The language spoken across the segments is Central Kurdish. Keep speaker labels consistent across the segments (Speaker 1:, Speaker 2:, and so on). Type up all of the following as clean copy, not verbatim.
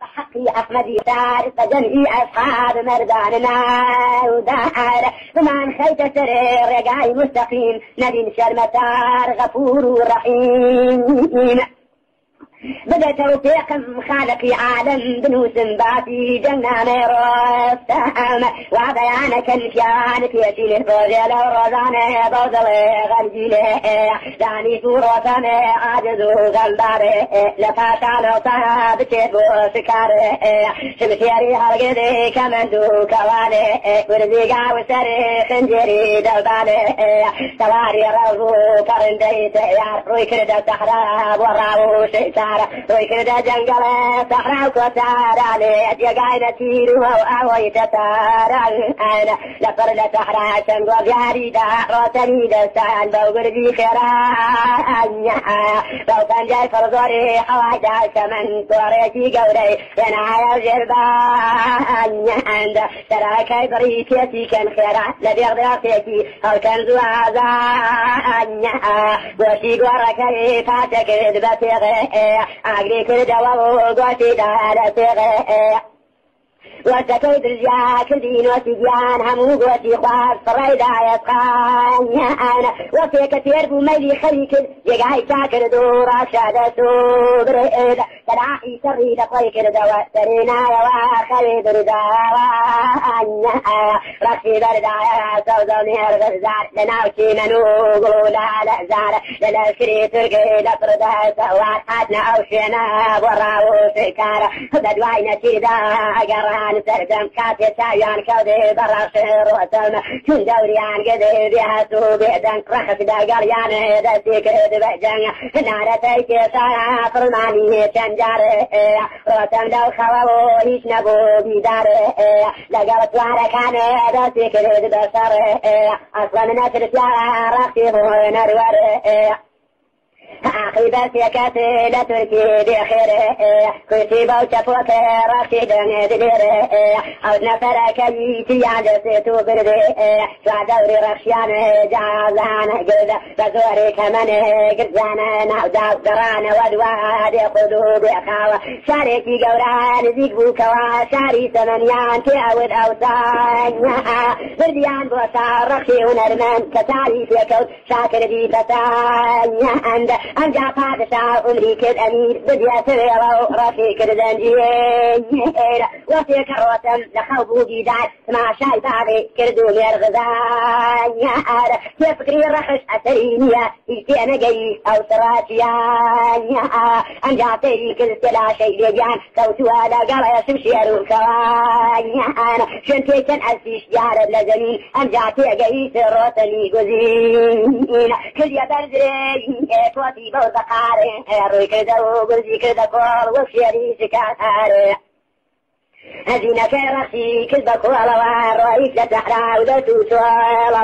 Speaker 1: حقي أحمد يسار فجمعي أصحاب مرداننا ودار ومن خيت سرير رقاي مستقيم نبي شرمتار غفور رحيم بدأ توفيقا خالقي عالم بنوس باتي جنة ميروستام وبيانك الشانك يشيل الرجل ورزاني بوزلي غنجيلي داني سورة عاجز غنباري لفاتان وصاب تشبو سكاري شمسيري هرقدي كمن دو كوالي ورزيقا وسري خنجري دلبالي تواري روزو كرندي تيار روي كرد السحراب وراو شيطان ويكرد جنجل صحراء وكتار عليك يا قايدة تيرو وأوي تتار أنا لفر لصحراء شنقو جاريدا روتني دستان بوغر دي خيران لو كان جاي فرزوري حوايدا كمن كوريتي قوري ينايا جربان عند تراكي بريكيتي كان خيران لديغ ديغتيكي هل كان زوازان وشي قوركي فاتك دبتيغي أجري كل جواب قوتي دار سيغي وتكيد الجاه كدين وتجيان همو قوتي خواف صريدا يسقان أنا وفي كثير بميلي خليك يقعي شاكر دورا شاد سوبر إذا تلاحي سريد قيك الدواء سرينا يواخري دردوان رخي دردايا سوزوني الغزار لناوشي منوغو لا لأزار للأسكري ترقي لطردها سوات حدنا أوشينا براو سكارة بدواينا تيدا أقران سردم كاتي تايان كودي براشر وسلم كن دوريان قدي بيها سوبيدن رخص دقريان دستي كرد بجن نارتي كيسا فرماني تنجار روتم دو خوو هيش نبو بيدار لقلت واركان دستي كرد بسر أصلا نسر سيارة رختي هو نرور عقيبة سيكاتي لتركي بخير كنتي بوشفوك رختي دن دلير عودنا فركيتي عجسيتو بردي شوع دوري رخشيان جازان قلد بزوري كمان قرزان نعوداو قران ودواد قدوب اخاوة شاريكي قوران زيك بوكوا شاري سمنيان كيعود اوسان برديان بوسا رخشي ونرمان كتاري فيكو شاكر دي فتان عند أنجا بادشاه أمريكا الأمير بديا سويرو رفيق الزنجير وفي كروة لخوبو جيدات مع شاي باري كردو ليرغزان تفكري رخش أسرينيا إيتينا جاي أو سراتيان أنجا تريك السلاشي لجان صوتوا لقلا يسمشيرو كوان شنتي كان أسيش جارب لزمين أنجا تيجي سروتني قزين كل يبرزرين توتي بوزقاري روي كده وقزي كده كول وفيري سكاتاري هزينا كرسي كذبك والوار رئيس لتحرى ودتو سوال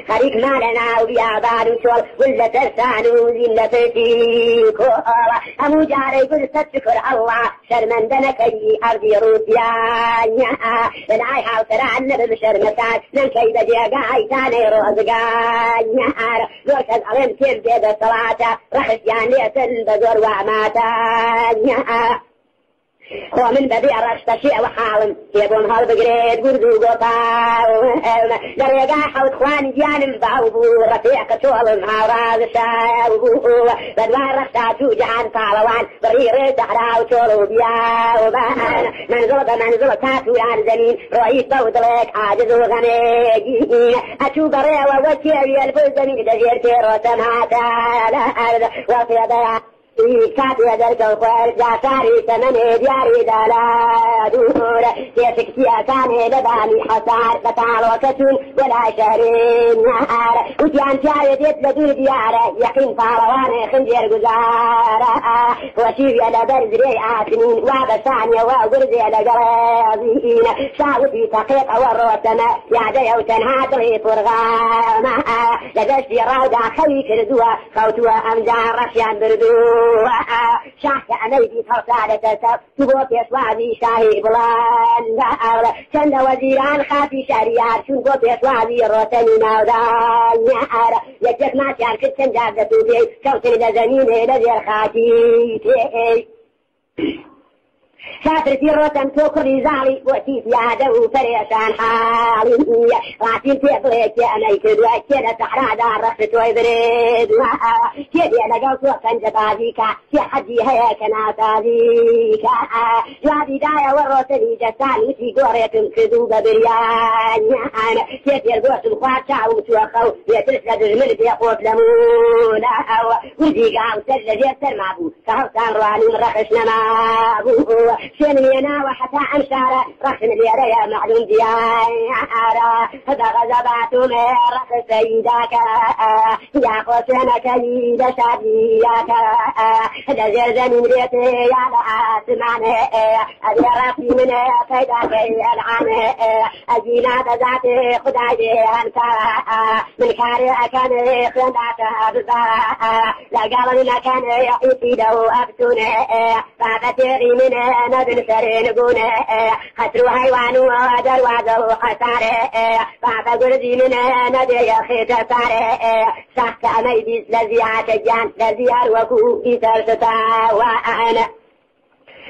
Speaker 1: خريق مالنا وبيعبان وشوال ولا ترسانو زين لفتي كولا أمو جاري قل ستشكر الله شرمن دنكي أرضي روسيا العاي حاو ترعنا بشرمتان ننكي بديا قاي تاني روزقان روكز علم كيف بيد الصلاة رخص يعني بزور وعماتان ومن بديع رشت شيء وحاول يبون هالبقريد قردو قطاو دريقا حوت خواني جانم باوبو رفيق شوال مهاراز شاوبو بدوان رشتا توجعان طالوان بريري تحراو شولو بياو بان منزل تاتو عن زمين رئيس بودلك عاجز وغنيجين أشو بريوة وشيوي الفزمين دجير كيرو سماتا لأرض وفيضا كاتي ذلك الخير جاساري ثمني دياري دالا دور سيسكتيا كاني لباني حصار بطال وكتون ولا شهرين نهار وتيان تياري ديت لدور ديارة يقين فارواني خنجير قزارة وشيف يلا برزري آسنين وابسانيا وقرزي لقرازين شاوتي تقيق والروتما يعدي وتنها طريق فرغاما لدشتي راودا خوي كردوا خوتوا أمجان رشيان بردوا شاحة أميدي فرصالة تسب تبوك يسوازي شاهي بلان شند وزيران خافي شريار شنقوك يسوازي الروتني ناودان نهار يجب ما كان كتن جابدة بي شوتني لزمين لزير خاتي شاك فرسي روتن توكري زعلي وتيت يا دو فريشان حالي راتين تبليك يا نيكد وكذا تحرى دار رخت ويبرد كذا أنا قلت وكان جباديك يا حدي هيك أنا تاديك جوابي دايا والروتني جساني في قرية كذوب بريان كذا القوس الخواتشا وتوخو يتلسد الملك يقوت لمونا ودي قام سجد يسر معبو كهوتان رواني من رخشنا معبو شنو ينا وحتى أمشارة رخن اليريا معلوم ديارة هذا غزبات من رخ سيداك يا قوسنا كيد شادياك هذا زرزن من ريتي يا لأسمعني أبي رفي من كيداك العاني أجينا تزاتي خداي أنت من كاري أكان خندعتها بالباء لا قال لنا كان يحيي دو أبتوني فاتتري من نبن سرين قوني خسروا حيوان ودر وعدو خساري فاتقرزي من ندي يخي تساري شحك ميديس لزيعة جان لزيار وكو إسر ستاوان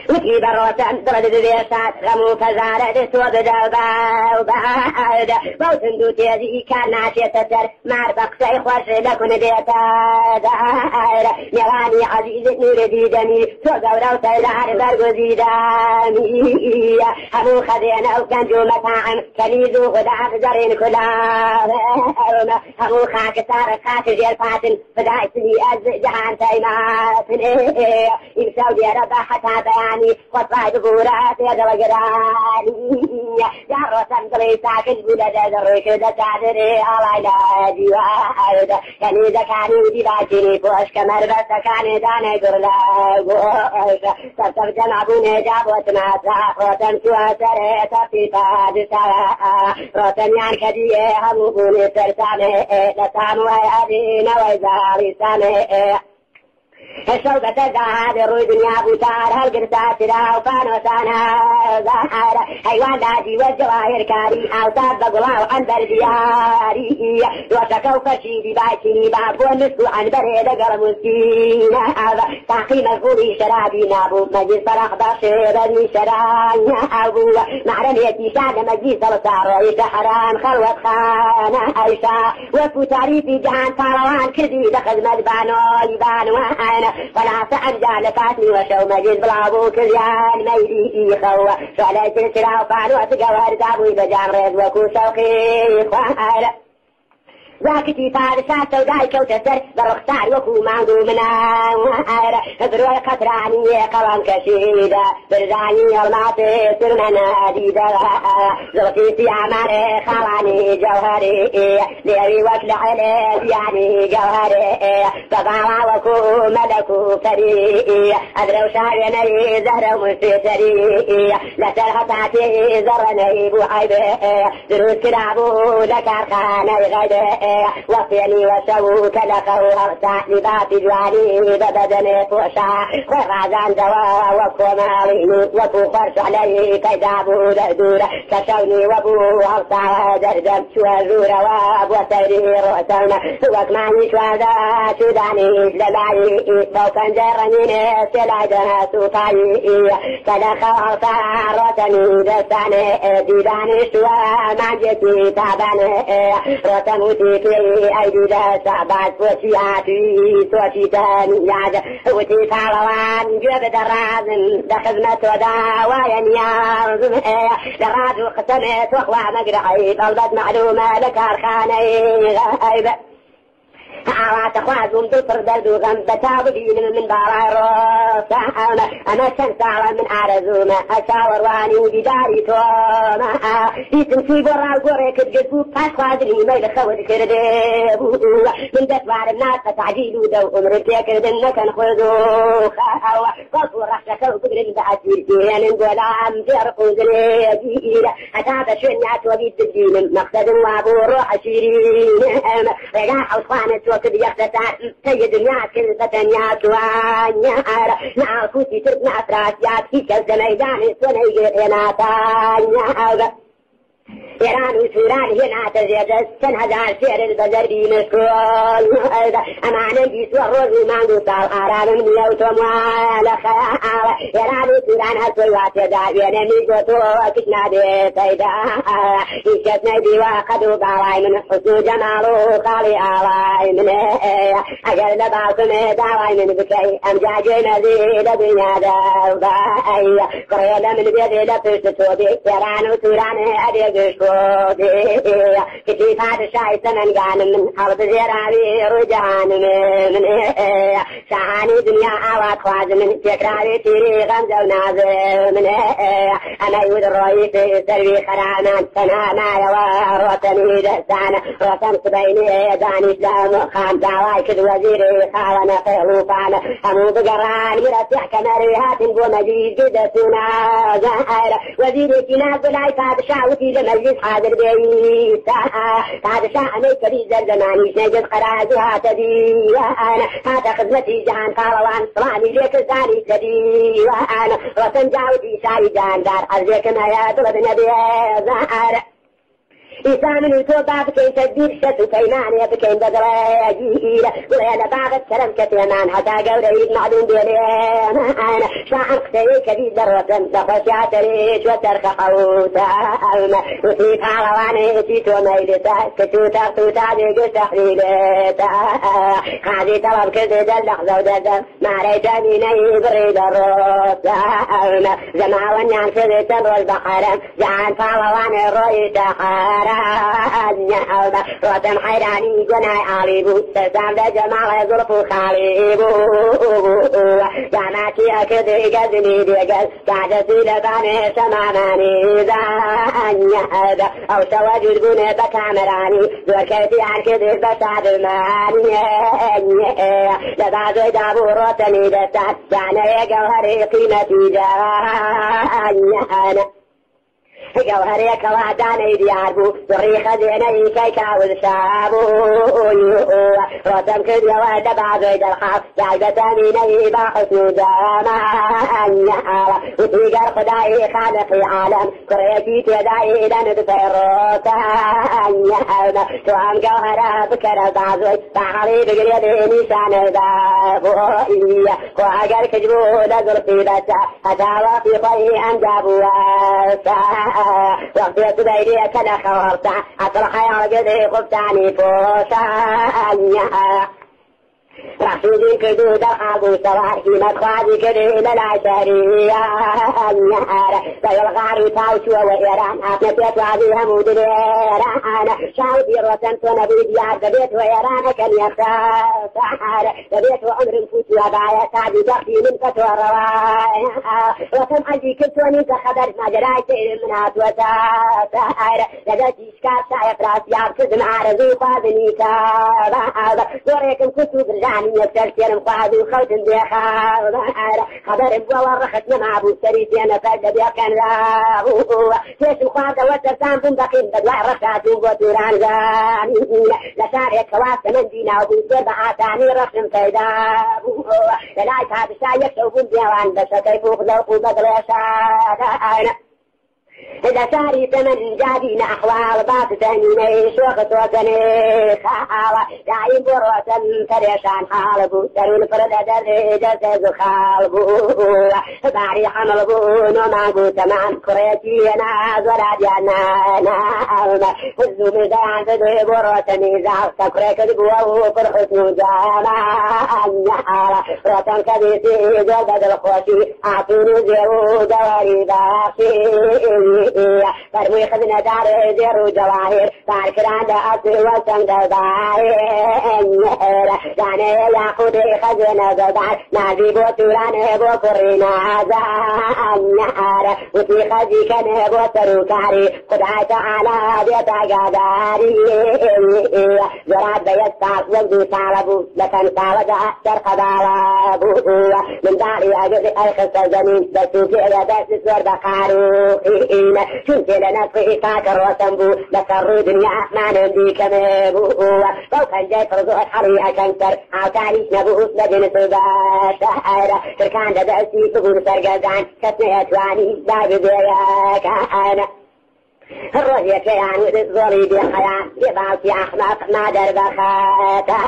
Speaker 1: وكي بروتان درد ديشات رمو فزارة سود دلبا وبعد بوتن دو تيزي كان ناشي تسر ماربق سيخوش لكن ديتا دائر نغاني عزيز نور دي دمي توقع روتا العر برقو دي دامي همو خذينا وكنجو مطاعم كنيزو غدا فزرين كلام همو خاك سار خاك جير فاتن فدايتني أز جهان تايماتن إمساو دي ربا حتى بيان وطلع دبورات يا دوجراني يا روسان قلي ساكن بودا درك دتعذري على نادي واحد كان إذا كان يدي باجني فوش كمر بس كان دانا قرلا قوش ترتب جمعبوني جابوت ماسا روسان سوا سريتا في فادسا روسان يان كديه همبوني سرساني لسانو هيادين ويزالي ساني الشوكة تزعاد الروي دنيا بوتار هالقرصات تراه وفانو سانا زهر حيوان داجي والجواهر كاري أوتاد بقلاو عن بردياري وشكو فشيدي بايشيني بابو نسكو عن بريد قرم مسكينة تعقيم الغوري شرابي نابو مجلس فرح باشر بني شران أبو معرميتي شاد مجلس الصار يتحران خلوة خانة عيشة وفو تعريفي جهان فاروان كذي دخل مدبانو يبان وحانا فلا سأرجع لفاتني وشو مجد بلابو كريان ميدي إيخوا شعلي تلسلا وفعلوا تقوار دابوي بجام ريد وكو شوقي إخوان ذاكتي فارسات سوداي كوتسر برختار وكو مانغو منا وهاير بروا القطراني قوام كشيدة برزاني المعطي سرمنا ديدة زغتي في عماري خلاني جوهري ليوي وكل علي يعني جوهري فبعوا وكو ملكو فري أدرو شعرني زهر مستسري لسرحتاتي زرني بوحيبه دروس كرابو لكارخاني غيبه وفيني وشوك لقوا أرسع لبات جواني ببدن فوشا ورازان دوا وكو مالين وكو فرش علي كيدابو دردورة كشوني وبو أرسع دردم شوازورة وابو سيري روسنا وكماني شوادا شداني لبعي بوكان جرنين سلاجنا سوطاي كدخل أرسع روتني دستاني ديباني شوا مانجتي تاباني روتنوتي في أيدي داسا بعد وشياتي توشي تانياد وتي فالوان جبد الرازم دخزمة ودا وينيار زمه دراد وقسمت وقوع مقرعي طلبت معلومة لك أرخاني غايب عوات خوازم دفر دردو غنبتا وبين من باراي روسا أنا شمس على من أرزوما أشاور واني وبداري توما يتنسي برا القرى كتقدبو فاس خوازني ما يدخود كردبو من دفار الناس فتعجيل ودو أمرك يكردن كان خذو قلبو رحشك وقدر بعسير جيان قلام جرقو زليجيل أتابع شنيات وبيد الدين مقصد وابو روح شيرين رجاح وصفانة وكد يختتان سيد الناس كل فتنيات وانيار نعكوتي تبنى أفراسيات في كل ميدان سنيجر يناتان إيران وسوران هنا تزيد هزار شعر البزر بمسكون أمانا بيسوى الرز مانجو صال آرام من يوتم وعلى خيال إيران وسوران هسوات دابين ميقوتو وكشنا دي سيدا إيشتنا دي وقدو باواي من حسو جمالو خالي آواي من أجل لباكم داواي من بكي أمجاجنا زي لدنيا داواي قرية من بيدي لفشتو بي إيران وسوران أدي قشودي كتيف هذا الشاي سمن قان من حرب زيرابي رجعان من شعاني دنيا آوات خواز من تكراري تيري غمزة ونازل من أنا يود الرئيس سروي خرامان سنانا يوار وطني دستان وطن سبيني داني سلام خام دعواي كد وزيري خالنا خيلوفان همو بقران مرسيح كمريهات بومجيد قدسونا زهر وزيري كناب بلاي فاد شاوتي لمجلس حاضر بيتا هذا شأني كبير زماني سنجد قرازها تدي وأنا هذا خدمتي جهان قالوان صلاني ليك زاني تدي وأنا وطن جاوتي شاي جان دار أرزيك ما يدرب نبي زهر إنسان وتوبا بكين تدبير شتو كيمان بكين بدرا جيل وأنا بعد كلام كتمان حتى قولي معدوم بيلين أنا شاعر قتلي كبير دروة دخش عتريش وترك حوتا وتيف علواني تيتو ميلتا كتو تغتو تعديق تحليلتا قاعدي طلب كذي دلحظة وددا ما ريتاني نيبري دروتا زماواني عن كذي تبو البحر جعان فعلواني الرؤي تحارا النحوة وطن حيراني قناي عاليبو تسام جمال ظرفو خاليبو جامعتي أكدي قدني ديقل قاعدة سيلباني سماماني ذا النحوة أو سواجد قني بكامراني ذوكيتي عن كدي بسعد الماني لبعض دابو روتني دستان يعني جوهري قيمتي جاء جوهري كواداني دياربو ذريخ زيني كيكا والشابو رتم كد يواد بعض الخاف جايبتاني نيبا حسن جامع وتيجر خداي خالقي عالم كريتي تداي لنبت الروتا توام جوهرة بكرة بعضي بعضي بقريبي نشان البابو وعقر كجبو لزرقي بسا هداوة في طي أنجابو وقت بيدي كذا خورتا أطرح يا رجلي خفتاني فوشانيا رحسودي كدو دخابو سواحي مدخادي كدو للعشرية النهار سيلغارو تاوشوا وإيران نتيت وعدي همود الإيران شاودي روسن تنبي ديار دبيت وإيران كان يختار دبيت وعمر الفتوى بايا سعدي دخي من فتوى الرواية وسم حجي كتوني تخبر ما جراي سير من هاتوتا لدتي شكار سايق راسياب كدم عرضي خاذني كابا دوريكم كتب رجعني يفتر مقعدو خوت بيخاو خبر بولا رختنا مع ابو سريتي انا فاجد بيكن لاهو كيش مقعد وترتان بندقين بدوع رخاتو وتوران زاني لساري كواس من دينا وبو سبعة تاني رخم فيدابو للايت هذا الشايك شوفون بيوان بس كيفوق ذوقو بدل يشادا إذا ساري ثمن جادين أحوال بات تهنيني شوقت وطني خاوة دايم بروة فريشان حالبو سرون فرد درجة زخالبو باري حملبو نومانبو تمان كريتي ناز ولا ديانا ناوم هزو ميزان فدوي بروة ميزان تكريك دبوه فرحسنو جانا النحالة روطن كبيسي جل بدل خوشي أعطوني زيرو دواري باقي فرمي خذنا دار زيرو جواهر باركران دا أصل وسن دباهر داني ياخد خذنا زبار نازي بوتوران بوكرنا زانيار وفي خذي كان بوتروكاري خدعي تعالى بيتا قداري زراد بيستاق وقدو طالبو لكن طالب أكثر قبالبو من داري أجد أرخص الزمين بسوكي بس سور بقارو كنت لنفسي فاكر وسنبو لكر دنيا ما نندي كمبو لو كان جاي فرزوح حريها كنكر عوتانيش نبوس لجن سباشا تركان دبسي تقول سرقزان كتني أتواني داي بديك أنا الرؤية كيان ودزوري بخيان يباوتي أحمق ما درب خاتا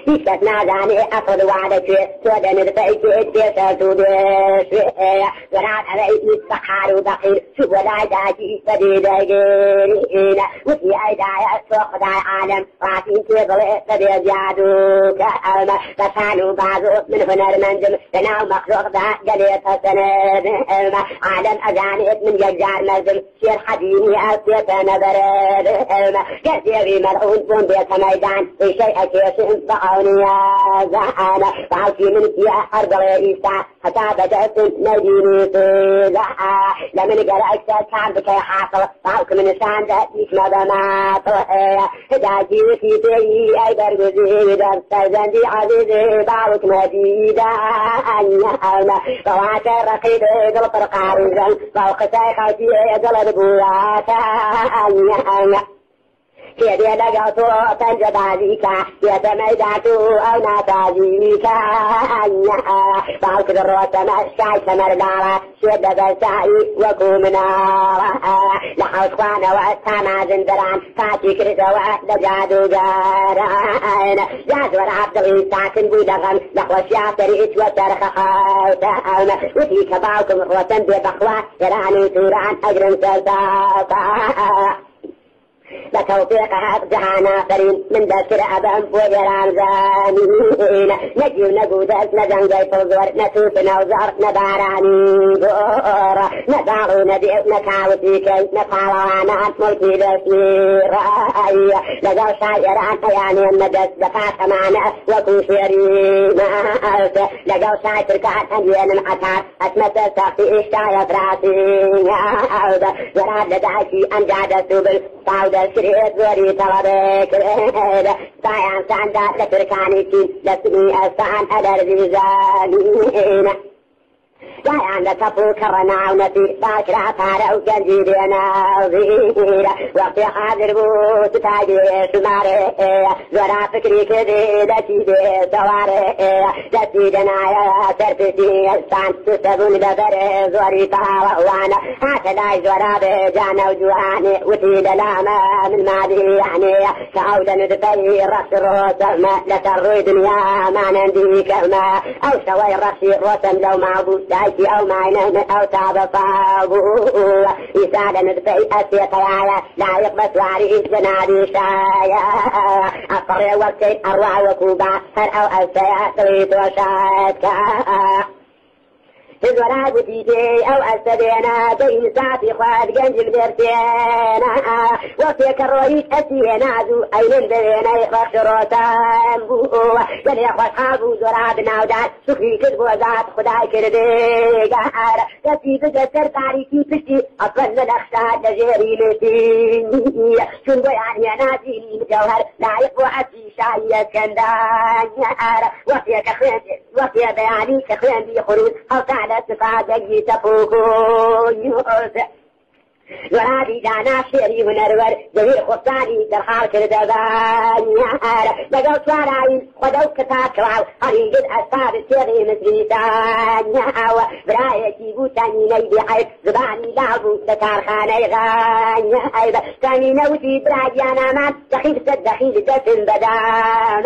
Speaker 1: يكتت نازاني أخذ وعدك سودا ندفعك اتسلتو بشوية ورعب أبعيد مستحار وبخير شوف ولا داكي فديد غيرين وفي أيدايا سوق داي عالم وعطين تبغي فبيزيادوك ألما فسانو بعضو من هنر منجم لناو مخلوق دا قليت سند عالم أزانيت من ججار مزم شير حديني أسيتنا برد كثيري ملعون بون بيت ميدان شيء أكيس بقوني يا زعانا بعوكي من فيها أرض الإيسا حتى بدأت نجيني فيها لمن قرأت كان بكي حاصل بعوك من ساندة يسمى بماطل داجي وفي تي أي برغزي دستزندي عزيزي بعوك مديدا أنيانا فواتر رقيد قلط القارزا فوق سيخاتي قلط بواتا أنيانا كيدي لقوتو تنجبازيكا يتميداتو أو ناتازيكا أنيا فالك الروسة مشكاي سمردارا شد بسائي وكومنارا لحوش خوانا وأسهاما زندران فاتي كرزوا دجادو جاران جاز ورعب دغي ساكن بودغم لحوش يعتريت وترخ خاوتان وفيك باوكم الروسن ببخوا يراني توران أجرم سلساتا لتوفيقها جهانا قرين من ذكر أبهم وجران زانين نجي ونقودت نزنجي فوزور نسوس نوزر نباراني دورا ندارو ندئ نكاوتيكي نفعلوانا ملكي بسير لقو شايران أياني النجس دفاق معنا وكو شيرينا لقو شاي تركات أنجين العتار أتمثل ساقي إشتاية راسي وراد لدعشي أنجاد السبل طاودة الشريط وري طلبك سايان ساندا لتركانيكي لسني أسان أدرزي زانين سايان لتفو كرنا ونسي باكرا فارو جنجيدنا وزيرا وقت حاضر بوت تاجي سماري زورا فكري كذي لتيدي سواري لتيدنا يا سرفتي السان تسبون ببري زوري طاوانا هكذا زورا بجانا وجواني وتيد لاما من ماضي يعني كعودة ندفي رأس الروس ما لتروي دنيا ما نندي كما أو شوي رأسي روسا لو معبود دايتي أو معينه أو تعب فابو يساعد ندفي أسيطايا لا يقبس وعريس جنادي شايا أقري وقتي أروع وكوبا هر أو أسيا تريد وشايتك تزورا بتيجي أو أستدينا بين ساعتي خواد جنجل برتينا وفيك الرئيس أسينا ذو أين البينا يخرج روتان بوه يلي يخرج حابو زورا بناودات سخي كذبو ذات خداي كرديقار كسي تجسر تاريكي فشي أصلا لنخشاد لجيري لتيني شنبو يعني نازيني مجوهر لا يقوى أسي شاية كندان وفيك خيندي وفي بياني كخيندي خروج أو على تفاجئ تفوقون ورادي دانا شيري ونرور جميل خصاني درحال كردبان يعار لقو سواراي خدو كتاك راو هرين قد أسفار السيغي مزريتان يعاو برايتي بوتاني نيدي حيث زباني لعبو دكار خاني غان يعايب تاني نوتي براجيانا مان دخيل سدخيل دفن بدان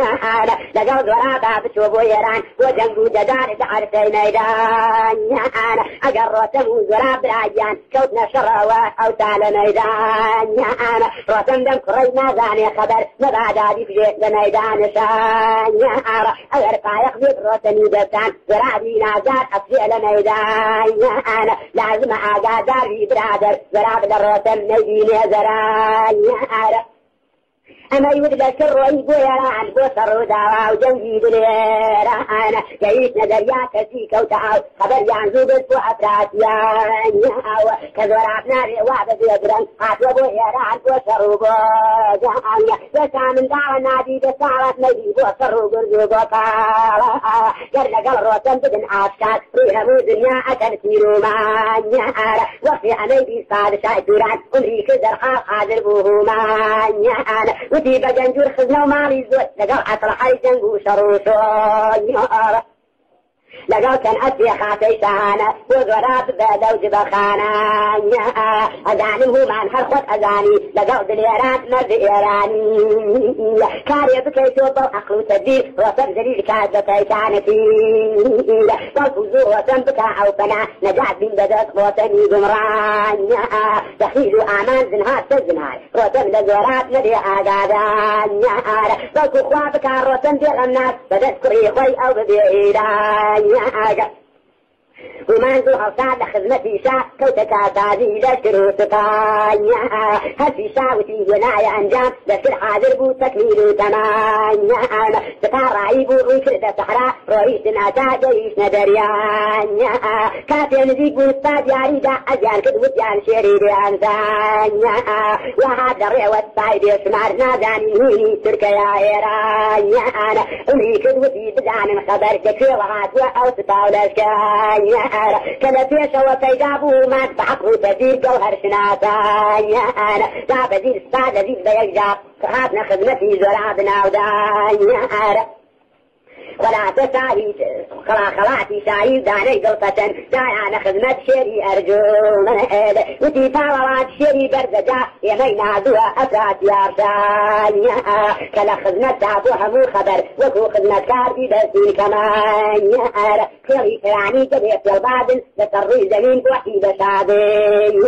Speaker 1: لقو زورابا بشوبو يران وجنبو ددار دعرتي ميدان يعانا أقر رسمو زوراب براجيان كوتنا شراوات أو تعالى ميدان يا أنا روتن دم كرينا زاني خبر مبعدا دي في ميدان شان يا أنا أغرقا يخبط روتن يدفتان زرابي نازار أفزي ميدان يا أنا لازم أقا داري برادر زراب دروتن ميدين زران يا أنا أما يودلك الرئيب ويران بوصر ودعوة وجنجيد ليران كيس نظريات كسيك وتعاو خبر يعنزو بس وحفرات يانياو كذوراب ناري وعبد يقرن عطوب ويران بوصر وبوزان وسا من دعوة نادي بسعوات ميدي بوصر وقرزو بطالة قرن قل روسن بدن عاشقات ريهمو دنيا أكل سيرو مانيار وفي أميدي صاد شايدوران أمريك زرخاف حاضر بوهو مانيار وتي بجنجور خزنا ومالي زود لقل عطل حي جنجو شروشو لقوا كان أسي خاطي شانا وزورات بدوج بخانا أزاني هو من هرخوت أزاني لقوا دليرات مرد إيراني كاري بكي توبو أقلو تدير وصف زليل كازة كانتي والفوزو وطن بكا أو فنا نجات بين بدك وطني قمران دخيل أعمال زنهار تزنهار وطن لزورات ندي آقادان والكو خوابك وطن دي غنات بدك كري خوي أو بديران ومنذ أوصاد خدمتي شاء كوتك أعطادي لشكر وسقانيا هل في شاوتي ونايا أنجام لشكر حاضر بو تكميل تمانيا سقار عيبو ويكرد صحراء رئيس ناتا جيش ندريانيا كافي نزيق ونستاد ياريدا أزيان كدوت يان شريد أنسانيا وهذا الرعوة الصايد يسمار نازاني هيني تركيا إيرانيا أمي كدوتي بدان الخبر تكفي وعاد وأوسطا ولشكانيا كلا فيش وفيدابو ما تحقو تدير جوهر شناتانيا داب زير استاد زير بيجاب كهاتنا خدمتي زرابنا ودانيا ولا تساعد خلاتي سعيد داني قلقة داي على خدمة شري أرجو من هيد وتيفا ولات شري برزجا يمينا دوا أفراد يارشانيا كلا خدمة تابوها مو خبر وكو خدمة كارتي بسي كمان خيري كراني كبيرت البادل لتري زمين وحي بشادين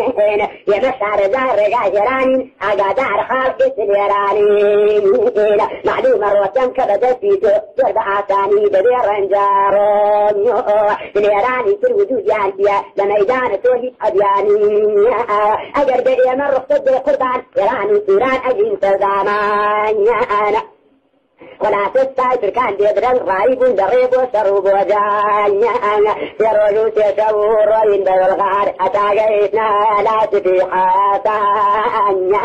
Speaker 1: يمشعر دار رجع جرانين أقا دار خالق سليرانين معلومة روتم كبدتي تربع ثاني بدير رنجارون سليراني في الوجود يانتيا لميدان توهيد أدياني أجر بئي من رخصد قربان يراني سوران أجين سزامان ولا تستعي تركان ديدرن رايب دريب وشروب وجانيا يرولو تشور رين بالغار أتاقيتنا لا تفيحاتانيا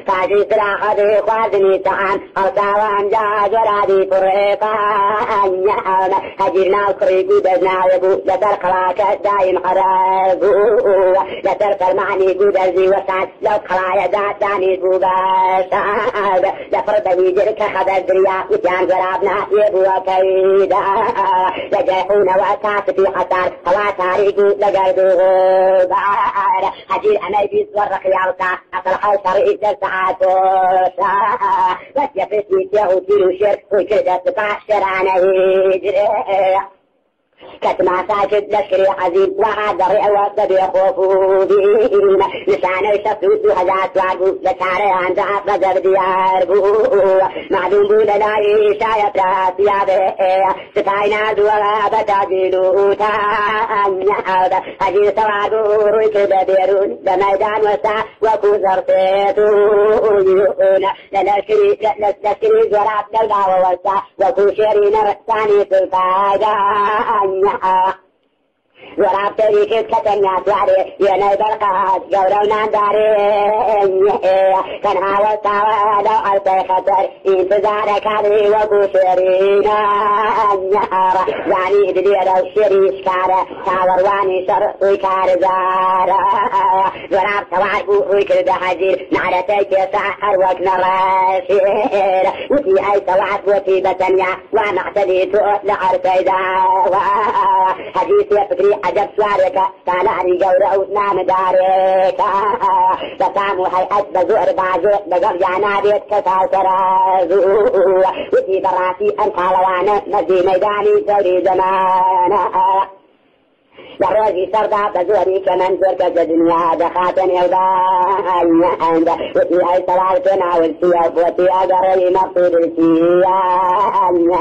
Speaker 1: فاجي سلاح دي خوازني تعان أرساوان جاز ورادي فريقانيا هجرنا القريقو دزنا يبو لتر خلاك دايم حرابو لتر فرمعني قدرزي وسعد لو خلايا ذات داني بوباشاد لفرد بيجرك خبر دريا وكان جرابنا يبوا كيدا لجيحون وأساس في حسار هوا تاريخ لقردو غبار حجير أمي بيس ورق يالتا أصل حول شريك جلسعاتوشا بس يفسني تيهو شرك وكذا تقع شرعنا هجري كتما ساكت لشكري عزيز وعاد رئوة بيخوفو بين لسانه يشفوت هزات وعقو لشعري عن زعف نظر دياربو معدوم بولا لاي شاية راسيابه ستاينا دورا بتاجلو تانيا هجير سواربو رويك ببيرون بميدان وسا وكوزر سيتون لشكري زراب نلقاو وسا وكوشيرين رساني سلطايا وراب تريكت كتنيا تواري يناي برقات جورنا داري كان هاو التاوى لو ألتي خطر انتظارك علي وكوشرينا يعني دليل الشريش كارا تاورواني شر ويكار زارا وراب تواربو ويكر بحجير نعرتك يسعر وكنا راشير وفي أي توارب وفي بتنيا ونعتدي تؤت لعرتي داوى حديث يفكري عجب سوارك تالعني جورة وثنان دارك تسامو هيئة بزور بعزو بقر جانا بيت كسال ترازو وفي براسي انقالوانا مزي ميداني سوري زمانا دروزي سردا بزوري كمان زورك الدنيا دخاتن يودان عند وفي هاي سوالتنا والسياف وفي أجري مقصود السيان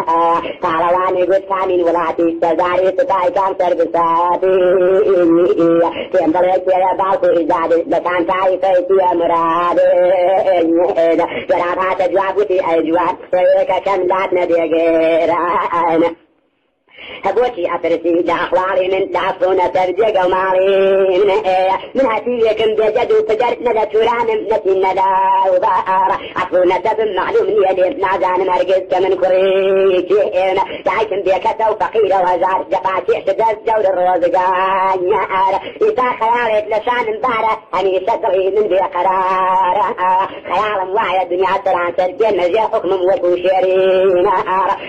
Speaker 1: قالواني قد كامل ولاتي تزاري ستاي كام سرقساتي تنبلت يا باوكو إزادي لكان تاي فيتي مرادي جرابها تجوابتي أجواب سيكا كملاتنا ديجيران هبوتي أفرسي لأخواري من دعفونا ترجق ومالي من هاتيكم بجدو فجرت ندى توران نسي ندى وبارة عفونا تبن معلوم يدي نازان مرقز كمن كريكين دعيكم بيكتا وفقيرة وهزار جفاتي شدد جور الروزقان إيسا خيالك لشان مبارة أني شكري من بي قرار خيال مواعي الدنيا تران سرقين مزيا حكم وكوشيرين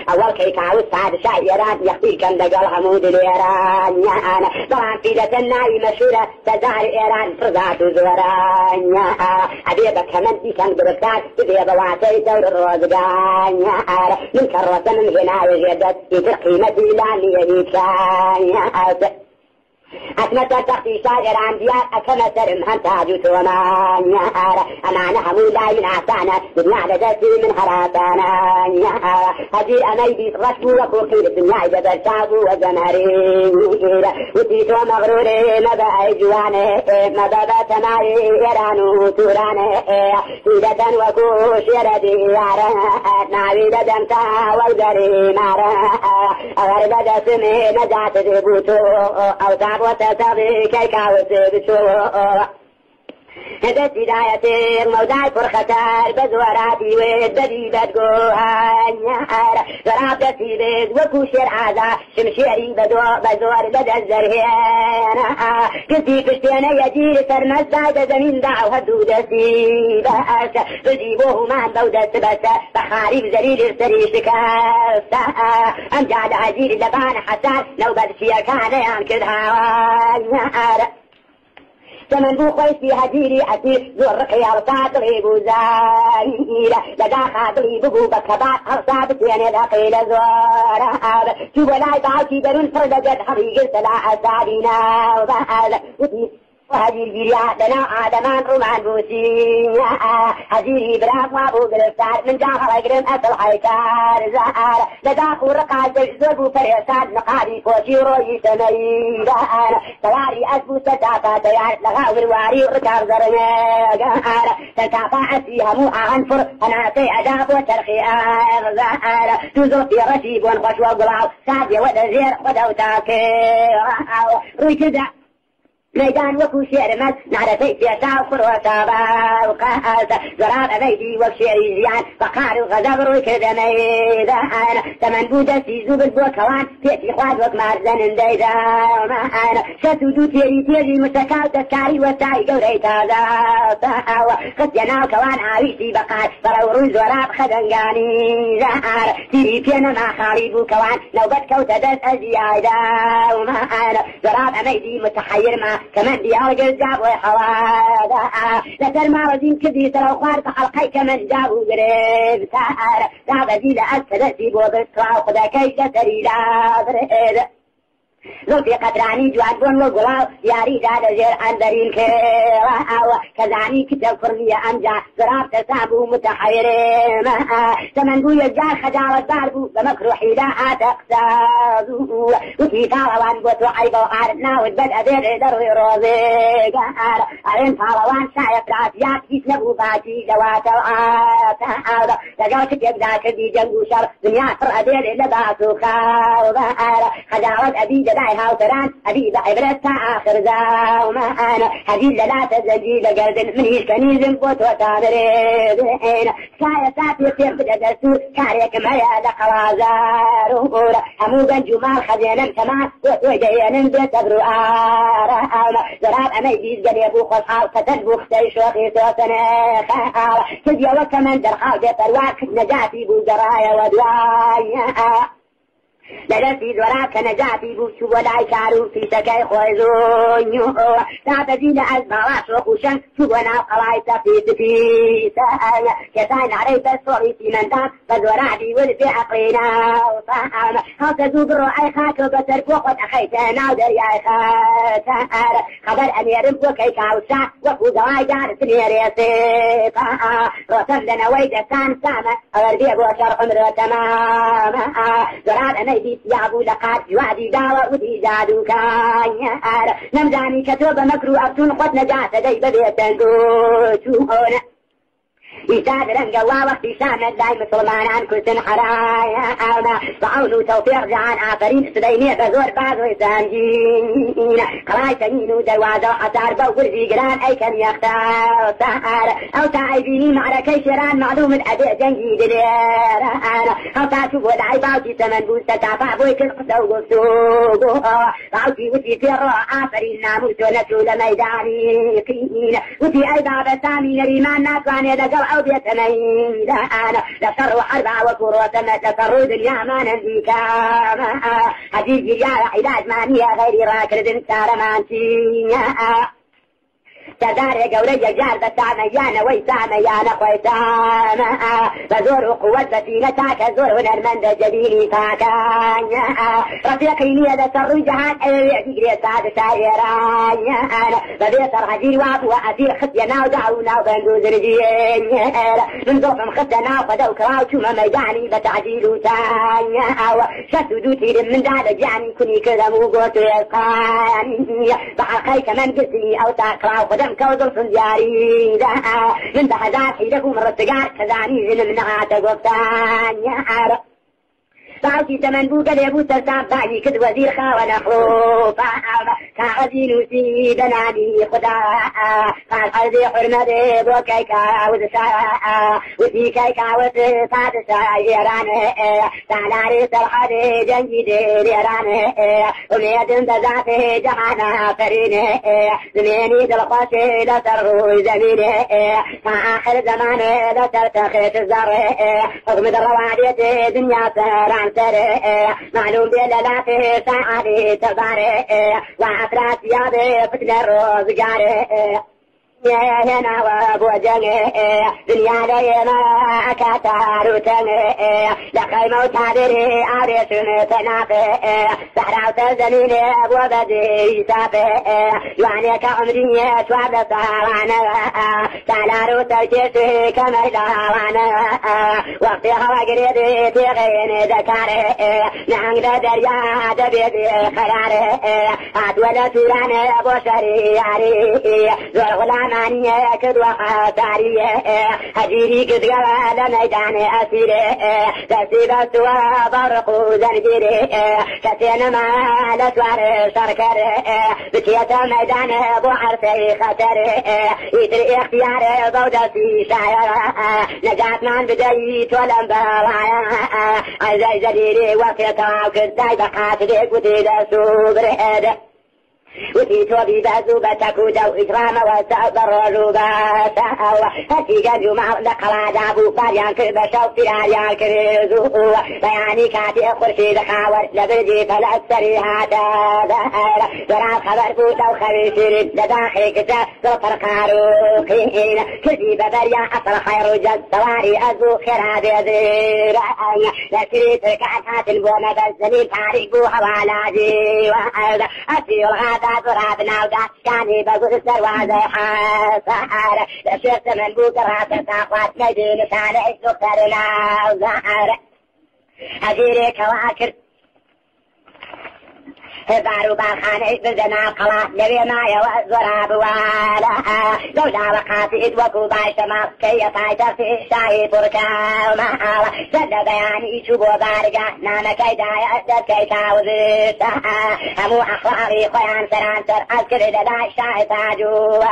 Speaker 1: أول كيكا وستعد شايرات يخفيك كم دقل حمود الإيران أنا طبعا في لتناي مشهورة تزار إيران فرضات وزوران أبيبا كمان دي كان بركان أبيبا وعطي دور الرزقان من كرة من هنا يجدد إذا قيمة لاني يهيكان أكمل تختي شاعر عن ديار أكمل ترم هنتاج ومان يهار أمانة حمولا من عسانا بدنا لدتي من هراتانا يهار هذه أميدي رشب وكوكيل الدنيا جبل شعب وزمارين وتيت ومغروري مبا جواني مبا تماري يرانو توراني سيدة وكوش يردي يارا ناوي دمتا والدري مارا أغرب دسمي نجات دبوتو أو تعب وتتغي كيكا وتبتو هذا بداية موضع فرختار بزوراتي والدبي بدقوها نهار زرابتي بيد وكوشير عازا شمشيري بزور لدى الزرهيان كنتي كشتينا يجير سرمز بعد زمين دعو هدودتي بأس بجيبوه ما بودة بس بخاريب زليل السري شكاسة أمجاد عزير لبان حسان لو بدشي كان ينكدها نهار زمن بو خويس في هجيري أتي زور خيار صادري بوزايلة لقا خاطري بقو بكبات أرصاد تيني لقيل زور شو بلاي باوشي برون فردجت حريق سلا أسادينا وبهذا وهجير جيريا لنا آدمان رمان بوسي هجيري براق وابو قرفتار من جاخر اقرم أسل حيكار زهار لقا خورقا زربو فريساد نقادي كوشي روي سمي تواري أسبو ستاقا تيار لغا ورواري وركار زرناقار تنكافا أسيها موعا انفر أنا سي أداب وترخي زهار تزر في رشيب ونخش وقلاو سادي ودزير ودوتاكي روي كدا ميدان وكو شعر مس نعرفي سياسة وخروة وقاسة زراب أبيدي وكشيري زيان فقار وغزبر وكذا ميدان تمن بودة سيزو بالبوكوان تيتي خواد وكمار زنن ديدان شتودو تيري مستكاو تسكاري وساي قوري تازا قد يناو كوان عاويسي بقار فرورون زراب خدنغاني زهار تيري بينا ما خاريبو كوان نوبت كوتا دس أزيادا زراب أبيدي متحير ما كمان ديال جاب وحوادا لتر ما رزين كذي تلو خارق حلقي كمان جابوا قريب سار دعب زيلة أسكدتي بوضطرا وخدا كيش تريلا بريد زوجي قدراني جواد بون وقلاو ياري داد جير أندرين كيرا كذاني كتب فرمية أنجا زراب تسابو متحيرين تمن بو يجار خجالة داربو بمكروحي لا أتقسازو وكي طالوان بوتو عيبو عارتنا والبدأ دير دروي روزي قار أرين طالوان شايف راسيات يسنبو باتي جوات العاتا لجوش يبدا كدي جنبو شر دنيا فرق دير لباسو خاوبار خجالة أبي داي هاوتران أبي بعبرة آخر ذا وما أنا هذي لا تزجي لقرد من الكنيز بوت وتابرين كايا ساتي سير بدأ دستور كاريك ما يادا قوازار هموغا جمال خزينا كمان وجينا بتبرو آرام زراب أميديز قليبو خصحاو كتنبو ختي شوخي توتنا خاو كديا وكمان درخاو دي طرواك نجاتي بو جرايا ودوايا لدسي زراك نجاتي بوشو ولاي كارو في سكاي خويزون تعتدين أزباراش وخوشن شونا قلاي تفيت في سايا كتاين عريت الصوري في مندان فزوراتي ولفي عقلنا وصاحب هاك زوبرو أي خاك وبترك وقت أخيتنا ودري أي خاك خبر أن يرمك كي كاوشا وكو دواي جارت نيريسي روتم لنا ويدا كان ساما أغربي بوشر عمر تماما زراد أميدي سيابو لقات جوادي داوة ودي جادو كايار نمزاني كتوب مكرو أبتون قد نجات دي ببيتن دوشونا يساد رنقا ووقت شامل داي مسلمان عن كل سن حرايا أونا وعونو توفيق جعان آخرين سديني بزور بعض ويسانجين قراي تنينو دروازة وحسار بوقر في قران أي كم يختار سهر أو تعيبيني معركي شران معلوم الأداء جنجي دلير أو تعشوف ودعي باوتي سمن بوسة تعفع بويك القصة وقصوه باوتي وتي في الرعا آخرين ناموس ونسو لميداني قين وتي أي باب سامي نريمان ناس واني دقل أو بيت ميدا لسر حرب وكروة لسر دنيا ما ننديك حجيج يا علاج مانية غير راكرد انتار مانتينيا تدار قولي جار بساميانا ويساميانا خويساما بزور قوة بسينتاك زور ونرمند جبيني فاكانيا رفيقيني هذا سر جهان يعجيك ساد سايرانيا ببيتر هجير وابو أسير خطينا ودعونا وبندوز رجينيا من ضوفم خطنا وقدو كراو شوما ميداني بتعجيل تانيا شتو دوتي من داد جاني كني كذا موقوت يسقاني بحقي كمان قلتني أو تاكراو قدم كوزر فنجاري من بحزات حيدكم رتقار كذاني زن من عاتق وفتانيا باوتي تمن بو قد يبو ترتاب بعدي كد وزير خاونا حروفا كاغزين وسي بنادي خدا قال قلبي حرمة بوكيكا وزسا وسي كيكا وصفات سايران تعالى سرحة جنجي ديران وميد بذاته جهانا فرين زميني دلقوش لسر زمين كآخر زمان لترتخيت الزر حكم الروادية دنيا سران معلوم بللاته ساعدي تباري وعفرات يابي فتن الروزقاري يا هنا وابو جني دنيا لينا كاتارو تني لقي موت هادري عريس تنافي سحراو تزمين ابو بدي سافي يعني كعمري شواب صارانا سالارو تركيسي كميداوانا وقتي هوا قريدي تغين ذكاري نعم دريا دبيدي خياري اتولى توراني ابو شرياري زور غلام مانية كدوة خسارية هجيري كدقوا لميدان أسيري تسيب السوى برقو زنجيري كتين ما لسوار شركري بكية ميدان ابو عرفي خسري يتري اختياري ضودتي شايرة نجات من بدايت ولم بوايا عزي زديري وفيتا وكداي بقات ديك وديد سوبري وفي توبي بازوبة تكودا وإكرام وسأبر رجوبة سأوا هتي قدو مع لقلا دابو باريان كربشا وفراريان كريزو بياني كاتي خرشي دخاور لبرجي فالأكثري هاتا دهر ورا خبر فوتا وخبيشير لداخل كتا زفر قاروقين كذي ببريا أصل خير جد سواري أزو خرابي زيران لكريت كعتات البومة بالزمين تاريخو حوالا جيوان أسير غاتا ترابنا وداشكاني بقول السروازي حاسار لشيخ من بوكرات تاقوات مدينة عليك دكتورنا وزهر أجيري كواكر هزارو بالخاني بزنا قلا نبي مايا والزراب والا لولا وقاتئد وكوباي شمال كي يطايت في شاي فركا ومحالا سد بياني شبو بارقا ناما كي داي أسد كي تاوزيتا همو أخواري خوان سرانسر أذكر داي شاي تاجو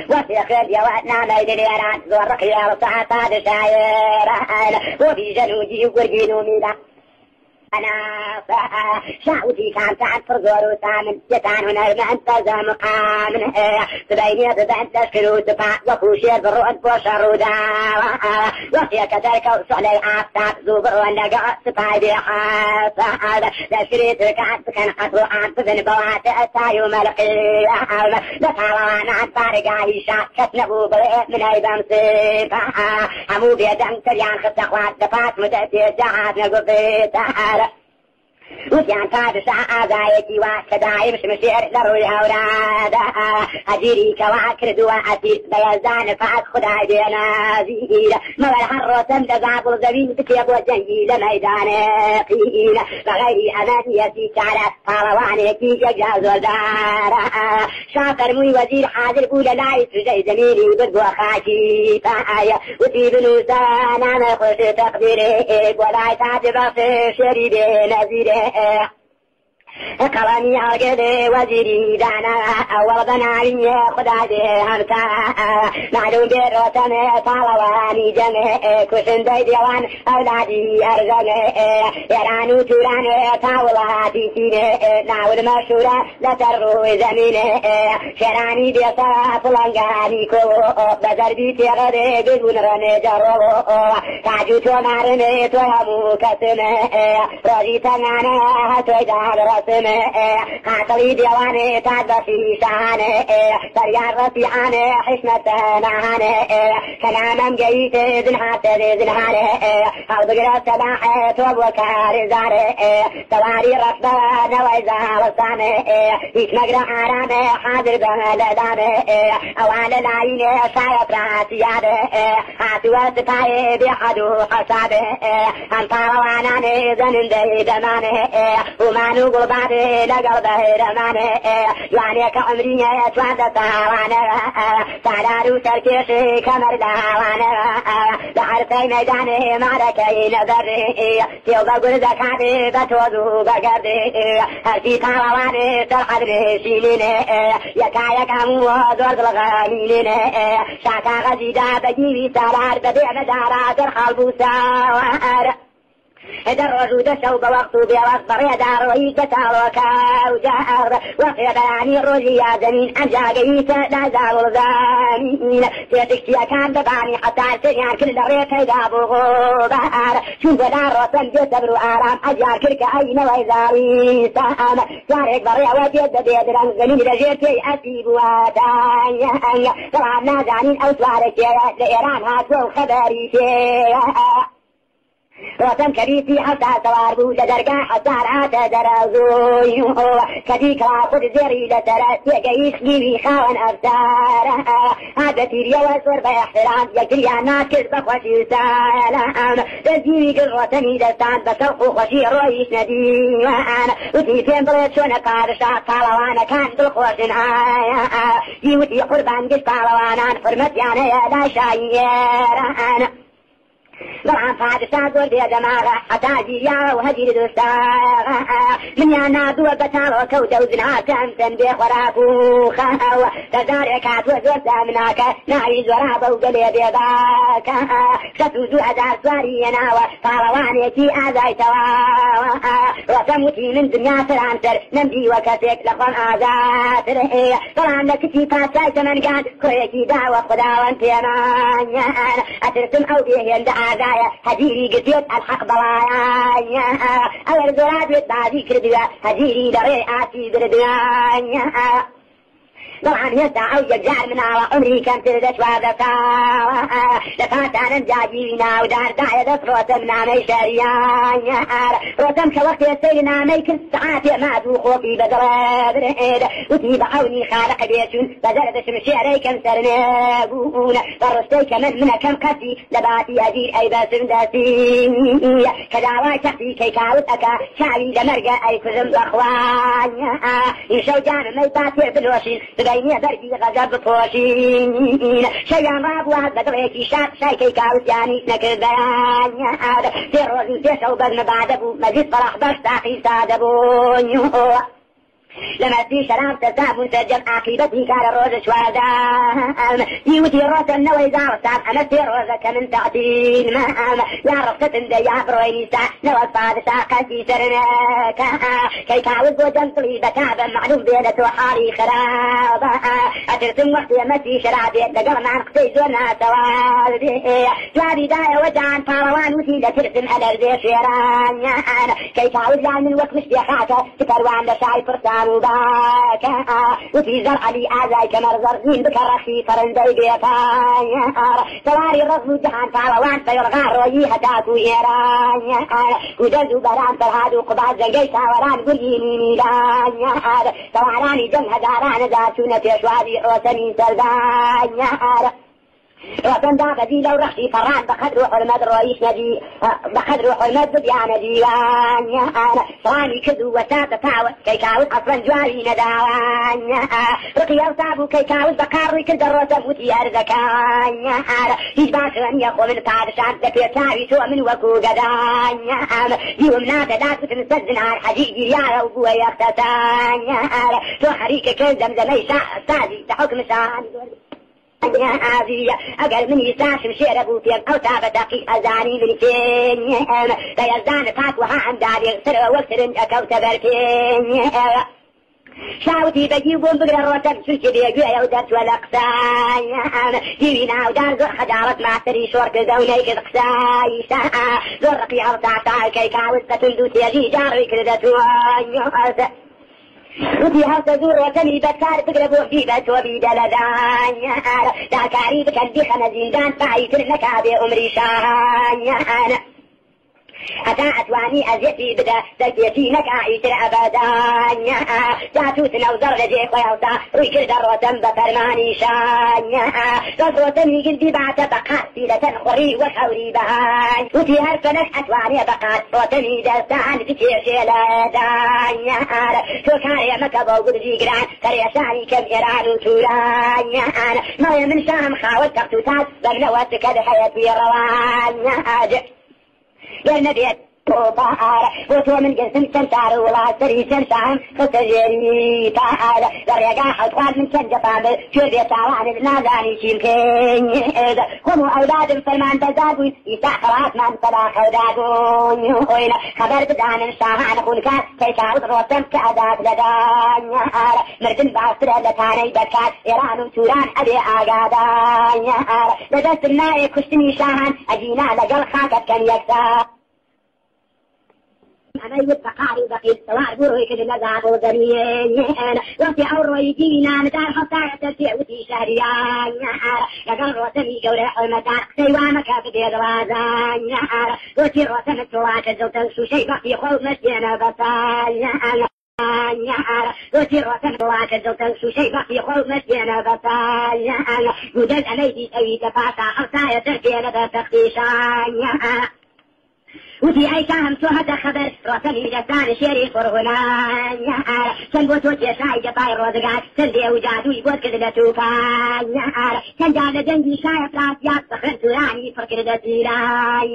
Speaker 1: وفي خلد يواتنا ميدليران زورق يالصا تاد شايران وفي جنودي وقرقينو ميلا أنا شاوتي كان تعد فرزور وثامن يتان هنا أنت زمقامن تبيني تبين تشكلو تفاع وكوشير بالرؤن بوشر وداوة وفي كذلك وصعلي عفتاب زوبر ونقع سفاي بيحاسا لشريت كعد كان قطر عن تذن بوات أتايو ملقي لطالوانا عن فارقا هيشا كتنبو بلئ من أيضا مصيبا همو بيدن تريان خطاقوات دفات مدتي جهات نقفيتا وكان كاد ساعة زايتي وكداي مش مشير لروي أورادا أجيري كواكر دواتي بيزان فعد خداي بينا زيد ما بالحر تمدزاب الزبين بكيب وجنجي لميدان قيل بغير أمانيتي كالت طالواني كي جاز والدار شاكر موي وزير حاضر قول لا يسجي زميلي بدو خاكي فايا وتي بنوسانا ما خش تقديري ولا تعجب في شريبي نزيري قلمي عقد وزيري دانا أول بناني خدا دي همتا معلوم بروتنا طالواني جمع كشن دي ديوان أولادي أرزنا يرانو توران طاولاتي سينة ناول مشورة لترغو زمينة شراني بيصا فلانقاني كو بزر بيتي غدي بدون رن جرو كاجو تومارن توهمو كسمة روجي تنانا هتوي دار رسمة قاتلي ديواني تدفي شانه سريان رفيعانه حشمة نعانه كلامم جيت زنحات زنحانه أرض قرى سباحة وبوكار زاره سواري رفضة نويزة وصانه إيش مقرى عرامه حاضر بلدانه أوان العين شايف راسياده عاتوا سفاي بيحدو حسابه أنطار وعنانه زنن دي دمانه ومانو قلبانه لقل ظهر مانه يعني كعمري يتوانده طاوانه سعدارو سركيشي كمر داوانه لحرفي ميدانه معركي نظره سيو بقول زكانه بتوزو بقرده هرشي طاوانه ترحضره شيلينه يكا مو زرد الغامينه شاكا غزيدا بجيبي سرار بديع مدارا ترخال بوساوار درجوا دشوا بوقتوا بوقت يدار ويكتال وكاوجار وقيا بلاني الرجيا زمين أنجا قيسة لا زالوا الزامين تيتكتيا كان بباني حتى السريان كل ريت هيدابو غوبار شون بدار وطن جسبرو آرام أجار كرك أين ويزاري سام جارك بريا وجد بيدران زمين رجيتي أسيب واتانيا طبعا نازانين أو سوارك لإيران هاتوا خبري روتم كبيتي حتى سوار بوجة درقا حتى رعات درازوي كديك راقود زيري لترى يقيس جيبي خاون أفتار هذا تيريا واسور بيحترام يكريا ناكس بخوشي سالام تزيبي قروتني دستان بسوق خوشي رويش نديوان وتيتين بلد شون قادشا طالوانا كان بالخوش نهايا يوتي قربان قش طالوانا فرمت يعني يا دا شايران برعان فادشا دول بيا جماعة حتى جيا وهجير دوستاغا من يانا دول بتالو كودا وزنها تامسن بيخوراكو خاوا تزاري كاتو زوستا مناكا ناري زورابا وقلي بيضاكا ستوزو أدار سواري يناوا طالواني كي آزاي تواوا وسموتي من دنيا سرانسر نمدي وكسيك لقم آزات رهي طلعنا كتي فاساي تمنقان كويكي دعوة خداوان تيمان أترسم أو بيه يندعا عزايا هجيري قتيت الحق ضلايا أول زراد وتبادي كردوا هجيري دريعاتي بردوايا طبعا يسعى ويجعل من على عمري كم تردش وابدتاوى لفاتانا جاجينا ودار داية روتمنا ميشاريان روتم كوقت يسيرنا ميكس ساعات ما دوخو في بدرد وتيب عوني خالق بيشون بزرد شمشي عليكم سرناقون فرستيك من كم قتي لباتي أجير أي باسم داسي كداواي تحتي كي كاوتك شعبي لمرقى أي كزم ضخوان يشو جانا ميباتي بالوشين بيني درجي غزب فوشين شيئا راب واحد بدريكي شاك شايكي كاوس يعني نكبان تيروزي تيشو بدن بعدبو مجيد فرح بشتاقي سادبون لما في شراب تساب سجل عاقبتي كان الروز شوادام يوتي الروز النوي زار ساب أمسي روزك من تعطين مام يا رفقة يا برويسا نوى الصاد ساقتي سرناكا كي كاوز وجنطلي بكابا معلوم بيدة وحالي خرابا أترسم وقت يمسي شرابي لقرنا عن قتي زورنا سوالدي جوابي داية وجعان طالوان وسيدة ترسم على الزي شيران كي كاوز يعني من وقت مش بيخاكا تفروان لشاي فرسان وباكا وفي زرع لي آذاي كمرزر مين بكرخي فرندي بيفايا سواري الرغم جهان طالوان فيرغار رويها تاكو إيران وجزو بران فرهادو قباد زنقيتا وران قريني ميلان سواراني جنها داران ذاتونا في شوابي روسني سردان روتن دابدي لو رخشي فران بقدر حرمة رئيس نبي بقدر حرمة بديان ديوان صاني كدو وسادة تعوى كي كاوز أصلا جواري نداوان رقي أوصابو كي كاوز بقاري كل دروسة موتي أرزكان هيج باشن يخو من قادشان ذكي تاوي سوى من وكو قدان يوم نادى داس وتنسدن على حجيجي يا روبو يختتان سو حريك كل زمزمي سادي تحكم ساني هذه أقل من يساش مشير أبو فيك أو تاب دقيق أزاني من كين لا يزان فاك وها عن داري سر وكسر أكو تبركين شاوتي بجيبون بقرا الرتب سوشي بيجوا يودت والأقساي جيبينا ودار زر حجارة مع سري شورك زونيك القساي زر رقي أرطع تعال كي كاوز تندوت يجي جاري كردتو وفيها تزور وتمي بكار تقرب وحبيبة وبيد لدان دا كاريب كالدي خنزين دان فايت النكابي أمري شان أتا أتواني أزيتي بدا سلتيتي نكايت الأبدان جاتوت نوزر لجيق ويوتا رويكر دروة بفرماني شان رزوة قلبي بعد بقات سيلة خري وخوري بهان وفيها الفنك أتواني بقات وتمي دستان بكيشي لدان توكاري مكبو قدري قران كريشاني كم إيران وتولان ما يمن شام خاوت تقتوتات بغنواتك الحياة روان قلنا بيت طوبار وتو من قسم سنتار ولا سري سنتام فتجري تعال دريقا حطوان من سنجفام شو بيت عوان الناداني شيمكين هم أولاد فرمان تزاقون يتاخرات من صداق أولادون خبر بدان الشاهان خونكات كي كاوت روسم كأدات لدان مردن باستر لتاني بكات إيران وتوران أبي آقادان لدست النائي كشتني شاهان أجينا لقل خاكت كان يكتا أنا يبقاري بقيت سواء بروي كذا نزعب وذريين وفي أورو يجينا متار حتى يتسيع وتي شهريان لقل روسمي قولي حلمتان سيوانك في غوازان وتي روسم التواك الزوتن سوشي بقي خوف مسينا بطال وتي روسم التواك الزوتن سوشي بقي خوف مسينا بطال قدل أميدي أوي تفاتا حتى يتسيع لدى تختيشان وفي أي كام سوهد خبر رسمي جسان شيري فرغنان كان بوتوت يساي جباي روزقات سندي وجادو يبوت كذا توفان كان جاد جنجي شايف راسيات سخرت يعني فكر دتيران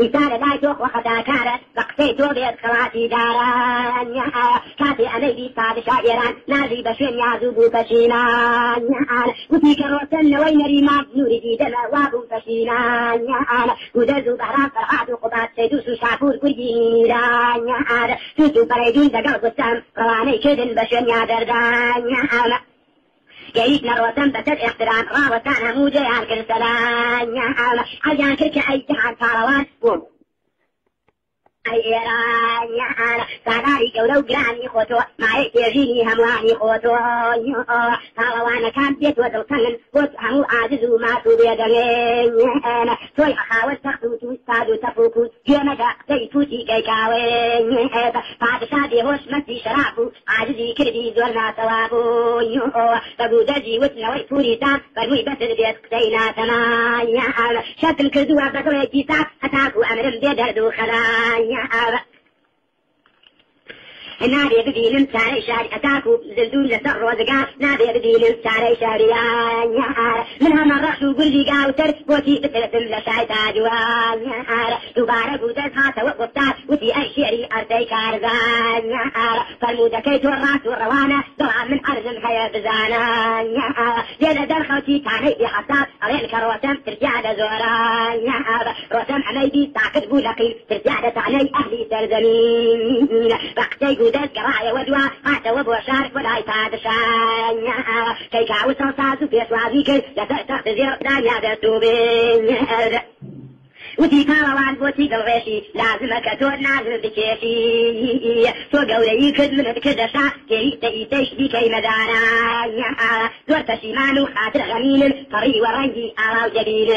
Speaker 1: إنسان لا يتوق وخدا كارت بقسيتو بيد خلاتي داران كاتي أميدي صاد شاعران نازي بشين يعزوبو بشينان وفي كروسن وين ريمان نوري دي دلا وابو بشينان ودزو بهران فرحات وقبات سيدوسو شعبور كردينيران توتو بريدون دقل قسام رواني كدن بشين يعدردان جيد نروتن بتد احترام راوتان هموجي عن كل سلام عجان كرك أي جهان فاروان بوم أي إيران ساقاري قولو قراني خوتو ما يتيجيني همواني خوتو فاروان كان بيت ودوتن وط همو عاجزو ما تو بيدغين توي أخاوة تختو توستادو تفوكو جيمجا تيتوتي كيكاوين فادشادي هوش مسي شرافو عاجزي كردي زورنا ثوابو بقودجي وتنوي فوريتان فرمي بس البيت قتينا تمايا شكل كردوها بقوي جيسا هتاكو أمر بيدردو خلايا نادي بدين ساري شاري أتاكو زلزول لسر وزقا نادي بدين ساري شاريان منها مرة شو قل لي قاوتر وتي بتلتم لشاي تاجوان تبارك وتزهات وقفتات وتي أي شيري أرتي كارزان فالمودة كي تورات والروانة طلع من أرض الحياة بزانان جينا درخوتي تاني بحساب أرين كروتم ترجع زوران روتم حميدي تعقد بولقي ترجع تعني أهلي سرزمين بقتي وداد قراية ودوا حتى وبو شارك ولا يتادشان كي كاوس رصاصو في أسوازيك لا تأتخذ زير دانيا دستوبين وتي كاروان بوتي قلبشي لازم كتور لازم بكيشي تو قولي كد من كدشا كيتيش بي كي مدانا دور تشيمان وخاطر غمين طري ورنجي على جبين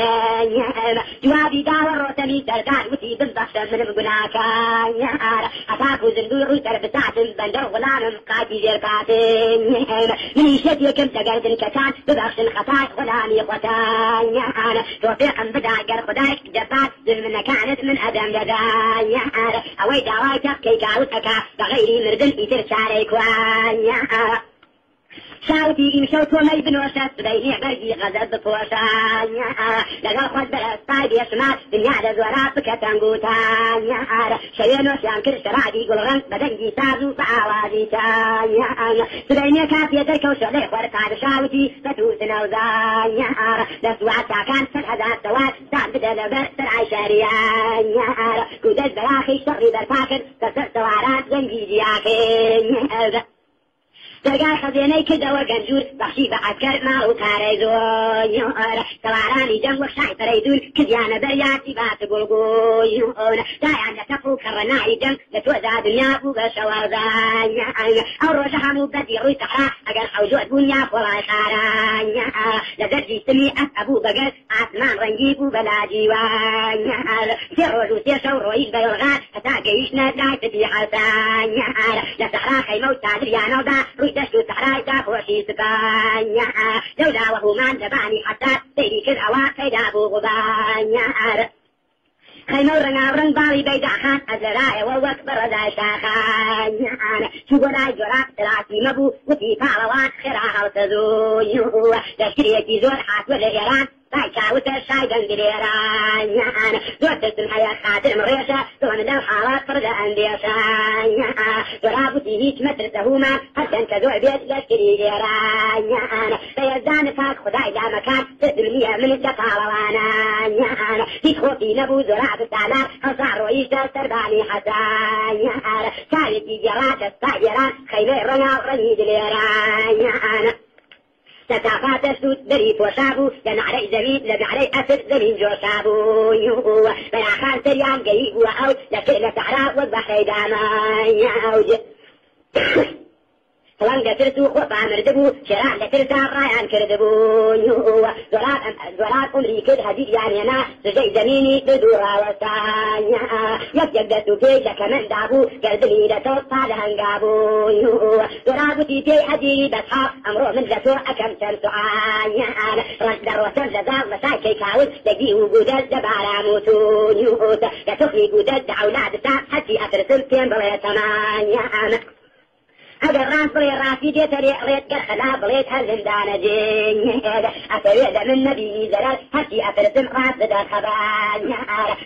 Speaker 1: جوابي داور روتني تردان وتي بالضغط من بقناكا أتاكو زندور تربتات بندر غلام قاتي زرقاتين من شديكم تقردن كتان ببخش الخطاي غلامي قتان توفيقا بداقر خدايك جفات ظلم كانت من أدم لداي أوي دوايتك كي قاوتك بغيري مردن إتر شاريك وان شاوتي إمشو تومي بنوشت بيني عبردي غزت بفوشان لقل خد برستاي بيشمال دنيا لزوراتك تنقوتان شوينو شانكر شرادي قلغن بدنجي سازو فعوازي تان سبيني كافية تركو شغلي خورتان شاوتي فتوس نوزان لسوات كان سلحزات سوات سعب بدل برسر عشاريان كودز براخي شغلي برفاكر كسر سوارات زنجي جياكين درقاي خزيني كدا وقنجور بخشي بعسكر ماو تاريزون سواراني جنب وخشاي تريدون كديانا برياتي بات قلقون دايان لتفو كرناي جنب لتوزا دنيا فوق شوارزان او روجها مبدي روي صحراء اقل حوجود بنيا فولاي خاران لدرجي سمي ابو بقر عثمان رنجيبو بلا جيوان سيروجو سيشو رويش بيلغان اتاقيشنا داي تبي حسان لصحراء خيمو تادريانا دا دشتو صحراء داخوشي سكان لولا وهو من لباني حتى سيدي كذا وكيدا ابو غبان خيمو رنga رنگ بالي بيدا خان ازراء ووكبر ذا شاخان شوغولاي جورا تراسي مبو وتي فالوان خراها وتزويو تشكريتي زور حات والإيران بايكا وتشاي دنجليران دوتت الحياة خاطر مريشة دون دم حالات فرد انديشان جرابتي هيك مترتهما حتى كذوع بيت لشكري ليران فيزدان فاك خداي دا مكان تدمنية من الجفالوانا هيك خوفي نبو زرع بالتعلار خصار رويشة ترباني حسان كايتي جرات السايران خيمي رنا رنيد ليران تتعفات السود بريد وشابو لنعري زمين لنعري أسر زمين جوشابو بيا خان سريان قريب وأود لفئلة عراق والبحر داما يعود فلان قتلتو خوفا مردبو شراع لترتا رايان كردبو زولات أمري كد هديد يعني أنا سجي زميني تدورا وستانيا يكجدتو كيش كمن دابو قلبني لتوقع لهنقابو زولاتو تيتي أديري بسحاق أمرو من لتو أكم تنسعانيا رجدر وسم لزاو مساكي كاوز لقي وقودل دبارا موتون لتخلي قودل دعولاد سا حتي أترسل كين بلي سمانيا اگر راس بلي راسي دي تري ريت قرخلا بليت هالزندانة جين اتريد من نبي زلال هاتي اترسم راس دا خبان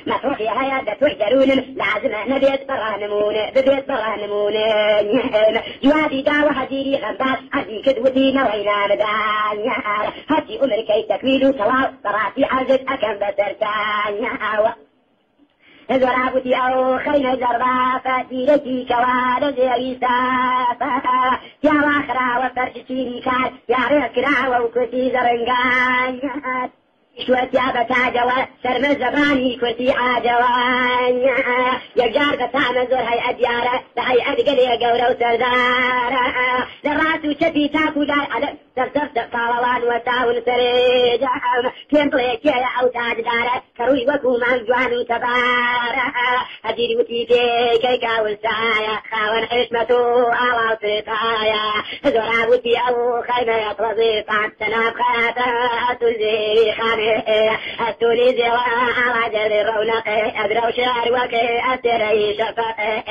Speaker 1: مفروحي هيا دا تحجرون لازم نبيت برانمون ببيت برانمون جوادي دا وحديري غنبات عزي كدوتي نوينا مدان هاتي امريكي تكويلو سواو براسي عزت اكم بسرتان زرابتي أو خينا زربا فاتيرتي كوال زيري سافا يا واخرا وفرشتيني كان يا ركرا وكتي زرنقان شوت يا بتاجوا سرم زباني كتي عاجوان يجار بتاع زور هاي أديارة هاي أدقلي قورو سردارة دراسو شتي تاكو داي على تفتفت قالوان وتاون سريجا كيم بليك يا أو تاج دارة كروي وكو من جوانو تبارة هديري وتيتي كي كاول سايا خاون حشمتو على سطايا زرابتي أو خيمة يطرزي فعبتنا بخاتا تزيري خاني أستولي زوا على جل الرونق أدرو شعر وكي أستري شفقي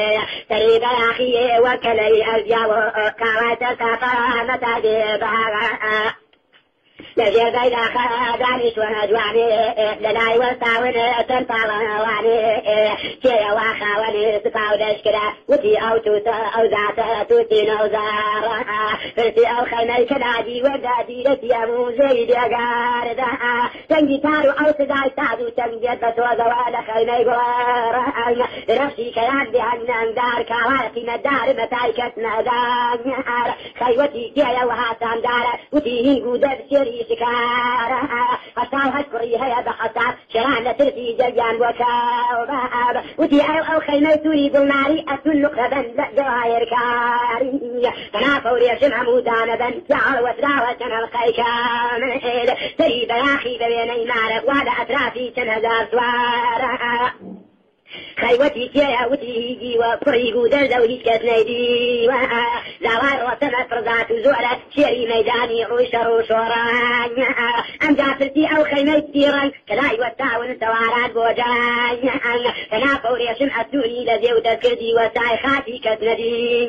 Speaker 1: تريد أخي وكلي الجو قوات سفا متاجبها لجير بيدا خاداني شونا جواني لناي وستاون تنفاواني كيا واخاواني سفاو دشكرا وتي أو توتا أو ذاتا توتي نوزارا فرسي أو خيمي كدادي ودادي لسيامو زيد يقاردا تنجي تارو أو سداي تادو تنجي بسوزا والا خيمي قوارا رفشي كيان بهنن دار كوالتي ندار متايكتنا دار خيوتي كيا وهاتان دار وتي هنقو دب شري شكارا حسال هشكري هيا بحسال شرعنا ترتي جليان وكاوباب وتي أو خيمة تريد الناري أتن نقربا جواهر كاري فنا فوري شمع مودانبا جعل وتراوة الخيكام تريد يا أخي ببيني مارك وعلى أطرافي تنهزار سوارا خيوتي كيا وتيجي وفريقو دردو هيك نيدي زوار وسمت فرزات وزورة شيري ميداني روش وران أم جافرتي أو خيمي تيران كلاي والتاون توارات بوجان فنا فوري شمعتوني لذي وتذكرتي وساي خاتي كتندي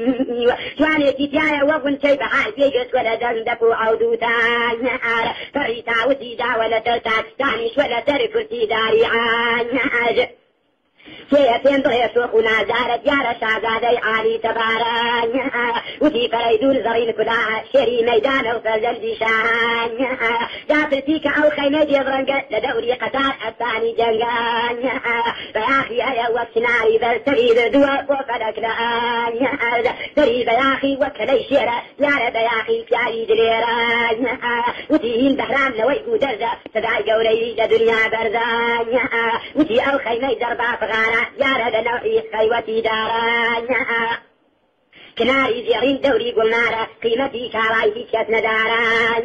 Speaker 1: جواني تيتيايا وقن شي بحال بيجس ولا دندفو عودوتان فريتا وتيجا ولا ترتان تانيش ولا تركرتي داري عان سيئتين ضيسوق ونازارة جارة شعزادي عالي تباران وتي فريدون زرين كداع شري ميدان وفزل شان جافتيك أو خيمة يضرنق لدوري قطار الثاني جنقان بياخي أيا وكناري ذا تريد دوا وفلك لآن تريد بياخي وكلي شيرة يارة بياخي فياري دليران وتيهين بحرام نويقو درزة تدعي قولي لدنيا برزان وتي أو خيمة زربا فغانا يا رد نوعي خيوتي داران كناري زيرين دوري قلنارا قيمتي كارايتي كتنا داران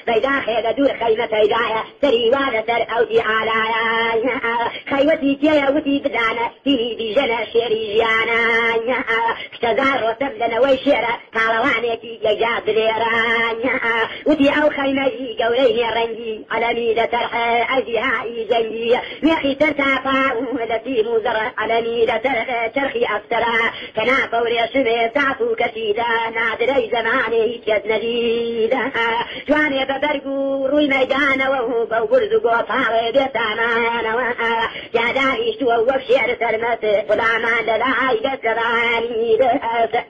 Speaker 1: بيدا خيغ دور خيمة هدايا سري وانا سر أودي علايا خيوتي تيا وتي بدانا تيني دي جنا شيري جيانا كتزار وسبلنا ويشيرا كالوانيتي يجاب ليران وتي أو خيمة قوليه رنجي على ميدة ترحي أجيها جنجي ميخي ترتافا ولتي مزر على ميدة ترخي أفترا كنا فوري شمي تعفو كسيدا نادري زماني كزنديدا جواني ببرقو روي ميدان وهو بوبرزقو طاوي بيتامان جاداني شو وفشير سلمت غلامان دلاعي بسراني بس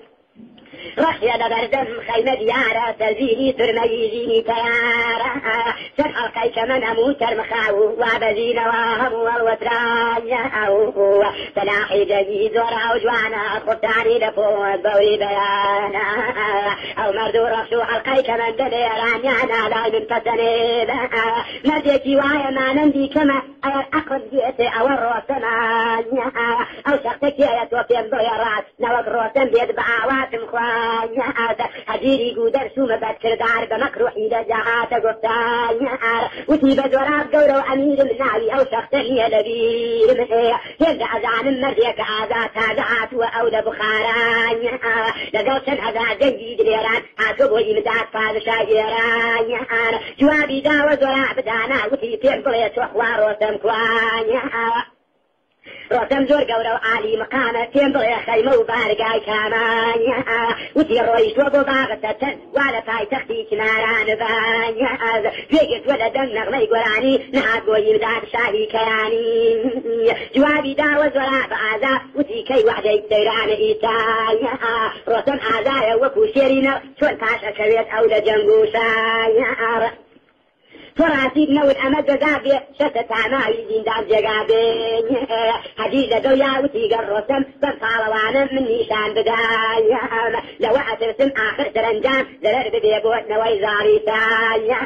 Speaker 1: رحيا لبردم خيمة ديارة تزيني ترميزيني تيارة سرح الخيك من أموت المخاو وابزين واهم والوتران تلاحي جديد ورا وجوانا خطاني لفوت بوري بيانا أو مردو رشوح الخيك من دليران يانا لا من فتنيب مرديتي وايا ما نندي كما أقل ديتي أو الروسمان أو شختك يا توفين ضيرات نوك روسن بيد بعواتم خوان هجيري قودر سوما بكر دار بمكروحي لجهات قفتان وتي بدوراب قورو أمير الناوي أو شخصية لبير يرجع زعن مرديك عادات هادعات وأولى بخاران لقوشن هذا جنجي دليران عاكبو إمداد فاذ شاجران جوابي داوز وراب دانا وتي تنقليت وخوار وسمكوان روتم زور قورو عالي مقامة تنبغي خيمة وبارقاي كامان وتي رويش وبو باغتة وعلى فاي تختي كناران بان فيقت ولدن نغمي قراني نعاد ويمداد شاهي كياني جوابي داوز ولا بعازا وتي كي وحدي سيران إيسان روتم عزايا وكو شيرينا شون تاشا كريت أولى جنقوشان فراسيب نود أمد جابي شتت عماي دين داب جابي حديث دويا وتيجر رسم بفعلوانا من نيشان بدايا لو أترسم آخر ترنجان زرر ببيبوت نوي زاري سايا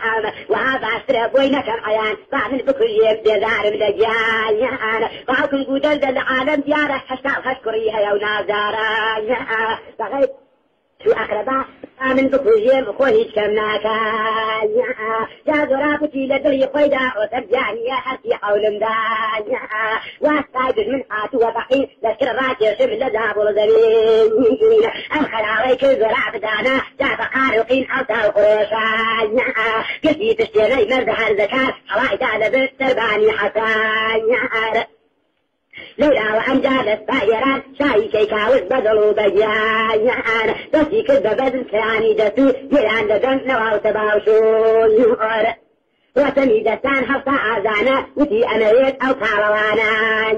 Speaker 1: وهذا عشر بوينا كم عيان بعد البكرية بزار مدجايا وعوكم قدر ذا العالم ديارة حشتاق خشكريها يو نازارا بغيت شو أقربا من بكوجي مخوهيش كمناكا يا زرابتي لدري قيدا وترجعني يا حسي حول مدايا واستايد من حاتو وبحين لشكر راجي شم لذهب والزمين أنخل عليك زراب دانا جاب قارقين أو تاو قريشا قلتي تشتري مردها الزكاة حوايد على بنت ترباني حسايا لولا وأن جالت طائرات شاي كيكاوز بدلوا بجيان دوسي كذب بدل كراني دسو يلان ددن نواو تباوشون وتني دستان حفظ عزانا وتي أمريت أو كاروانا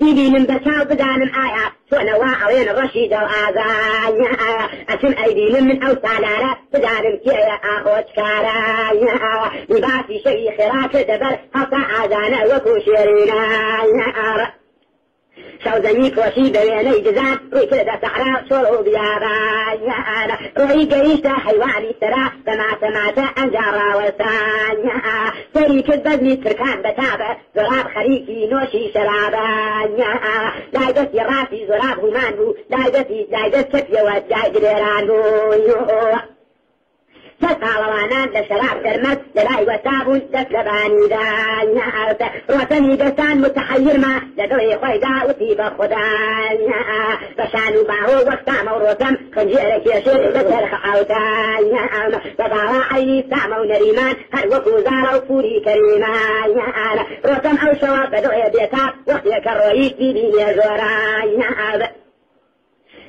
Speaker 1: يبي من بشاو بدانم آيات سونا واعوين الرشيد وآذان أسم أيدي من أو سالارة بدانم كيا أخوش كارا يباسي شي خراك دبر حفظ عزانا وكو شيرينا شوزني كوشي بويني جزان روي كده سحراء شلو بيابان روي قريشة حيواني سرا سمعت أنجارا وسانيا سريك البزني تركان بتابة زراب خريكي نوشي شرابانيا لايدتي راسي زراب همانبو لايدت كفية وداي جريرانبو سالوانان لشراب درمت للاي وسابون دسلباني دانيا روتني دستان متحير ما لدوي خويدا وطيب خدانيا بشانو باهو وقتا موروتم خنجيرك يشير بسرخ عوتانيا بضاوا عيني سامو نريمان هر وكو زارو فوري كريمانيا روتم او شواب بدوي بيتاب وقت يكرويش ديني زورانيا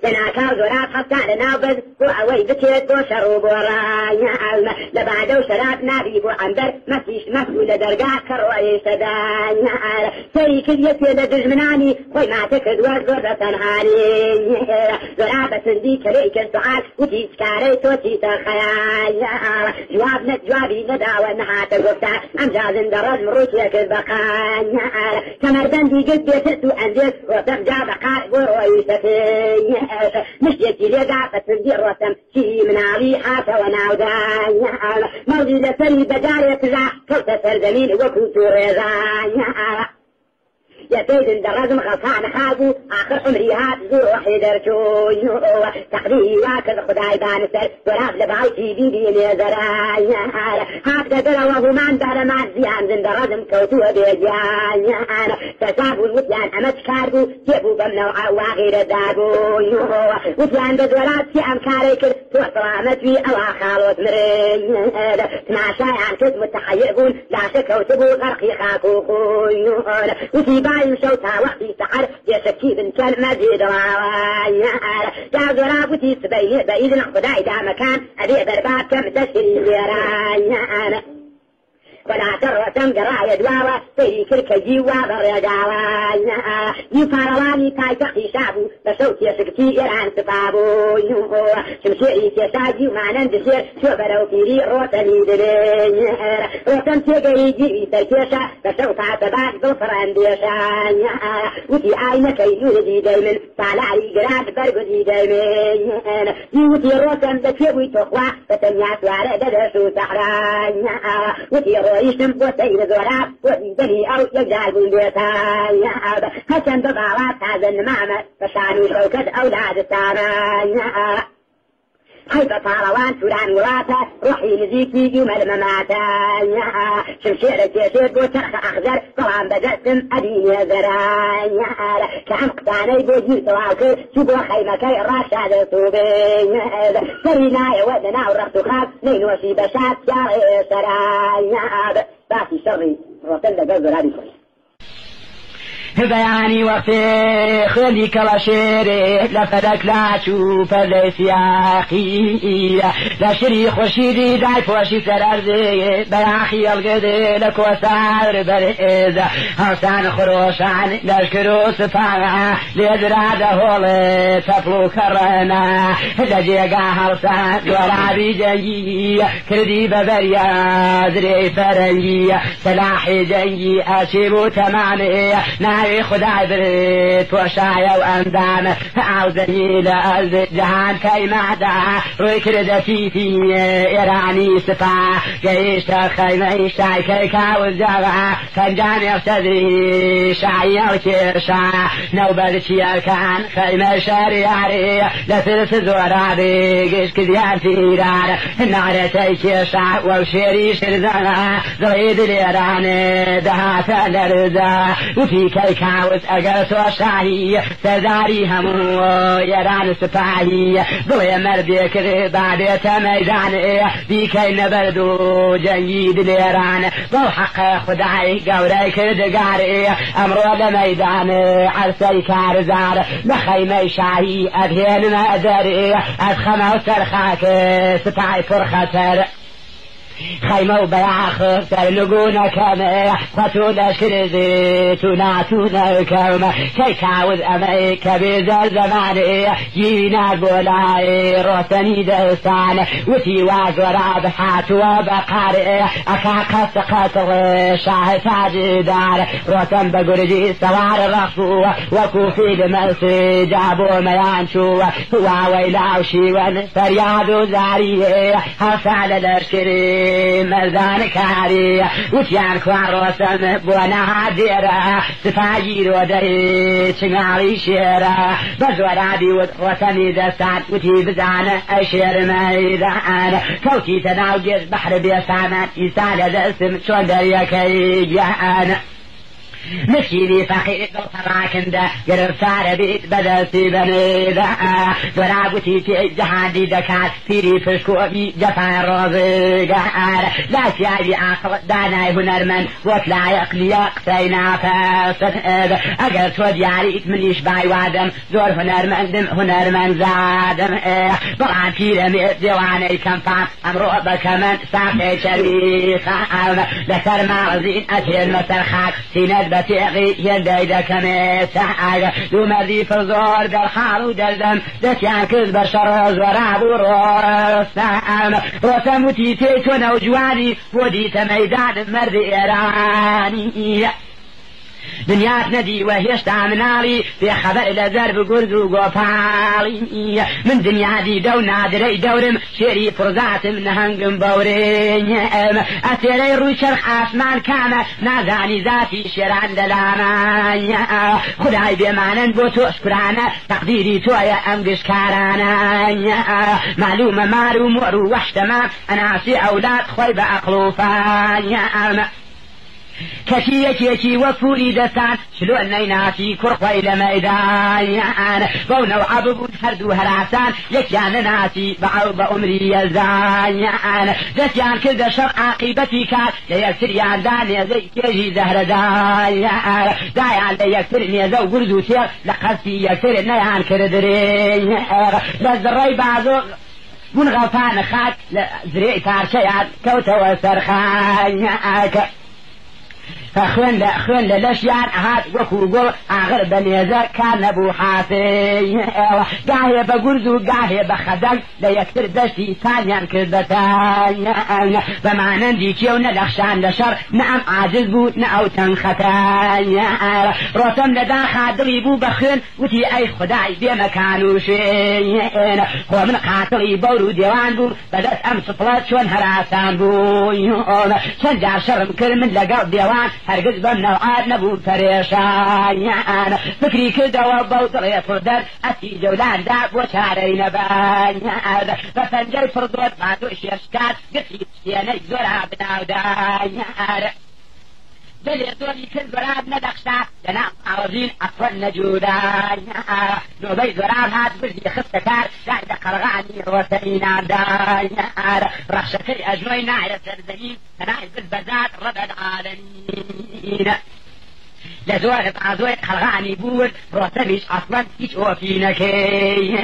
Speaker 1: لناكاو زورات حتى لناوبز وعوي بكيت وشروب ورايا لبعدو شراب نابيب وعنبر مفيش مفهول درقاء كروي سدانيا سريك اليسي لدجمناني خوي ما تكد وزورة تنهاني زرابة سنديك ليك السعاد وتيس كاريت وتيس الخيايا جوابي نداوى نحات الغفتة أمجاز درز مروسيك البقايا كمردن دي قلت يسسو أنزل وتفجع بقاء وروي سفيني مشيتي لقى فتنزير وسم شي من عريحة وناودانيا موجي لسري بداري تزع كوتا سردمين وكوتو رزانيا يا سيد درزم غلطان خابو آخر عمري هات زور وحيد رشوي تقديري واكد خداي بانسر وراب لبعوتي بيدي نزرايا هات قدر وهمان دار مع الزيان زند رزم كوتو بيجانيا تسابو الوطيان أمت كاربو جيبو بمنوعا وغير دابو وطيان بدورات في أمكاريك توصلامت في أواخالوت مرين تماشاي عن كذب متحيربون لا شكوتبو غرقي خاكوخون وتيبا يمشوتها وقتي سحر يشكي بن كان مزيد راوانيا يا زرابتي سبيه بإذن خداي دا مكان أبي برباب كم تشري زيرانيا ولا ترى قراية دواوة سيك الكجيوة بالرجاوانيا يفارواني تايتقي شابو بشوت يسكتي إيران سفابو شمشيري سيساجي وما نندسير شوبرو فيري روتني دلين روتن تيقري جيبي تركيشا بشوت عتبات بالفران ديشانيا وتي آينك يوزي دايمن طالعي قراد برقزي دايمن يوتي روتن بكيبوي تقوى فتنياس وعلى ددسو سحرانيا وتي ويشم وسيد زراب وزيدني أو يجعل بندوتايا حسن بضاوات هذا النمامة فشانوا شوكة أولاد التارانيا حيث طاروان سودان وراثة روحي نزيكي يوم المماتايا شمشيرة يسير وشرخ أخزر طبعا بدأتم أديني زرايا كعم قطاني بوجي سواوكي شبو خيمكي راشاد صوبين سرينا ودنا ورخت خاف نين وشي بشات شاري سرايا باسي شري روتن دقل زرابي كوي
Speaker 2: بياني وقتي خلي كلا شيري لفدك لا تشوف ذي سياقي لا شري خشيدي دايف وشي سرارزي بياخي القدي لك وسار بريزة هرسان خروشان لشكرو سفانا ليدراد هولي تفلو كرنا لجيقا هرسان ورابي جنجي كردي ببريا زري فرنجي سلاحي جنجي أشيبو تمامي خداي بريت وشايا وأندام عاوزني لأرض جهان كي معدا روي كردتي في إيراني سفا جيش خيمي شاي كي كاوز جابا كان جاني صدري شايا وكيرشا نوبة شيالكان خيمي شارياري لثلث زورابي جيش كذيان تيران نارتي كيرشا وشيري شرزانا ضريد الإيران دهاتا لرزا وفي كي كاوز أقرس وشاهي سرداري همو يران سفاهي ضوي مردي كذي بعد تميزان دي كي نبردو جنيد ليران ضو حق خدعي قوري كردقاري أمرو لميدان عرسي كارزار لخيمي شاهي أبهين مأذري أدخم وسرخاك سفاي فرخسر خيمة وبياخ سرلقونا كما خطو لشكر زيتونا تونا كما كي كاوز أمي كبير زماني جينا بولاي روتني دستان وتي وازورا بحات وبقاري أكاقا سقطر شاه تاجدار روتن بقرجي سوار رخصو وكوفي دمسي جابو ميانشو وويلاو شيوان فريادو زاري هفعل لشكري مردان كاري وتيان كواروسم بونا ديرا سفاجي رودي چنغاري شيرا بزورا بيود روتني دستان وتي بزان اشير ميدان كوتي تناوجز بحر بيسامان يسال دسم شون دريا كيجان مسكيني فقير بالفراكنده قرفتار بيت بدلتي بنيده ضرابتي في جهادي دكات فيري فشكوبي جفا الرزقار لا سيادي عقل داناي هنرمن وطلع يقلي قسينا فاسد اقل تودياريت من يشباي وادم زور هنرمن زادم طبعا في رميت ديواني كنفان امرو بكمن ساقي شريخة لسر مغزين اتي المسرخات سيند بتيغي يدي دكمي سحاق يمري في الزور بالحال ودلدم دكيان كذب بشر زوراب ورسام رسم وتيتيتون وجواني وديت ميدان مرد إيراني دنيات ندي وهيشتا منالي في خبر لزرب قرد وقفالي من دنيا دي دو نادري دورم شيري فرزات من هنقم بورين أتيري روي شرخ آسمان كامة نازاني ذاتي شيران دلانا خداي بمعنى بوتو شكرانا تقديري تويا أمقش كارانا معلومة مارو مورو وحتمام أنا سي أولاد خوي بأقلوفان كشيكي وفوري دستان شلو النيناتي كرقوي لميدان بونا وعببون هردو هراسان يكيان ناسي بعو بأمري يزان دستيان كذا شر عاقبتي كان ليكتريان داني زي كيجي زهر دايان ليكترني زو قردو سير لقصي يكتر نيان كردرين لزري بعضو من غلطان خاك زريع تارشيان كوتو سرخان فخوان للاشيان هات وكوغو اغر بنيزر كان ابو حافي قاهي بقرزو قاهي بخدم ليكتر دشتي ثانيا كذبتان بمعنى ديكيو ندخشان لشر نعم عاجز بو نعو تنختان روتم لدا خادري بو بخين وتي اي خداي بمكانو شين هو من قاتلي بورو ديوان بو بدأت امس فلات شون هراسان بو شنجار شرم كرمن لقر ديوان هرگز بمنوعات نبو فريشان فكري كده وبوطرية فردر أتي جولان داب وشاري نبان بفنجي فردوت بعدو شيرشكات قصيب سياني زورا بناودان دلي دولي كل زراب ندخشا جنام عوزين أطفال نجودان نوبي زراب هات بردي خستكار بعد قرغاني روسينا دان رخشتي أجوي ناعرة سرزين تناعي بالبزات ربع العالمين لزوار بعضوي خلغاني بود روسبيش أصلا هيش وفينكي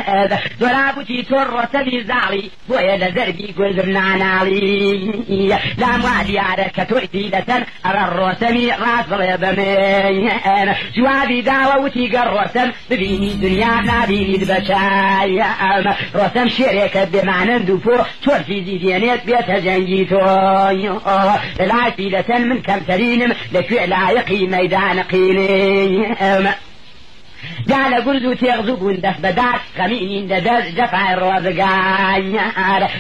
Speaker 2: زرابو تيتور روسبي زعلي بويا لزربي قزرنا نالي لا موادي على كتوئتي لسن أرى الروسبي راس ضربمي جوابي داوة وتيقى الروسم ببيني دنيا نابيني دبشاي روسم شركة بمعنى دفو شور في زيدينيت بيتها جنجيتو العافي لسن من كم ترينم لفعل عيقي ميدان قيلي قال قرزو تيغزو دف بدار خمينين ددر جفع الرزقان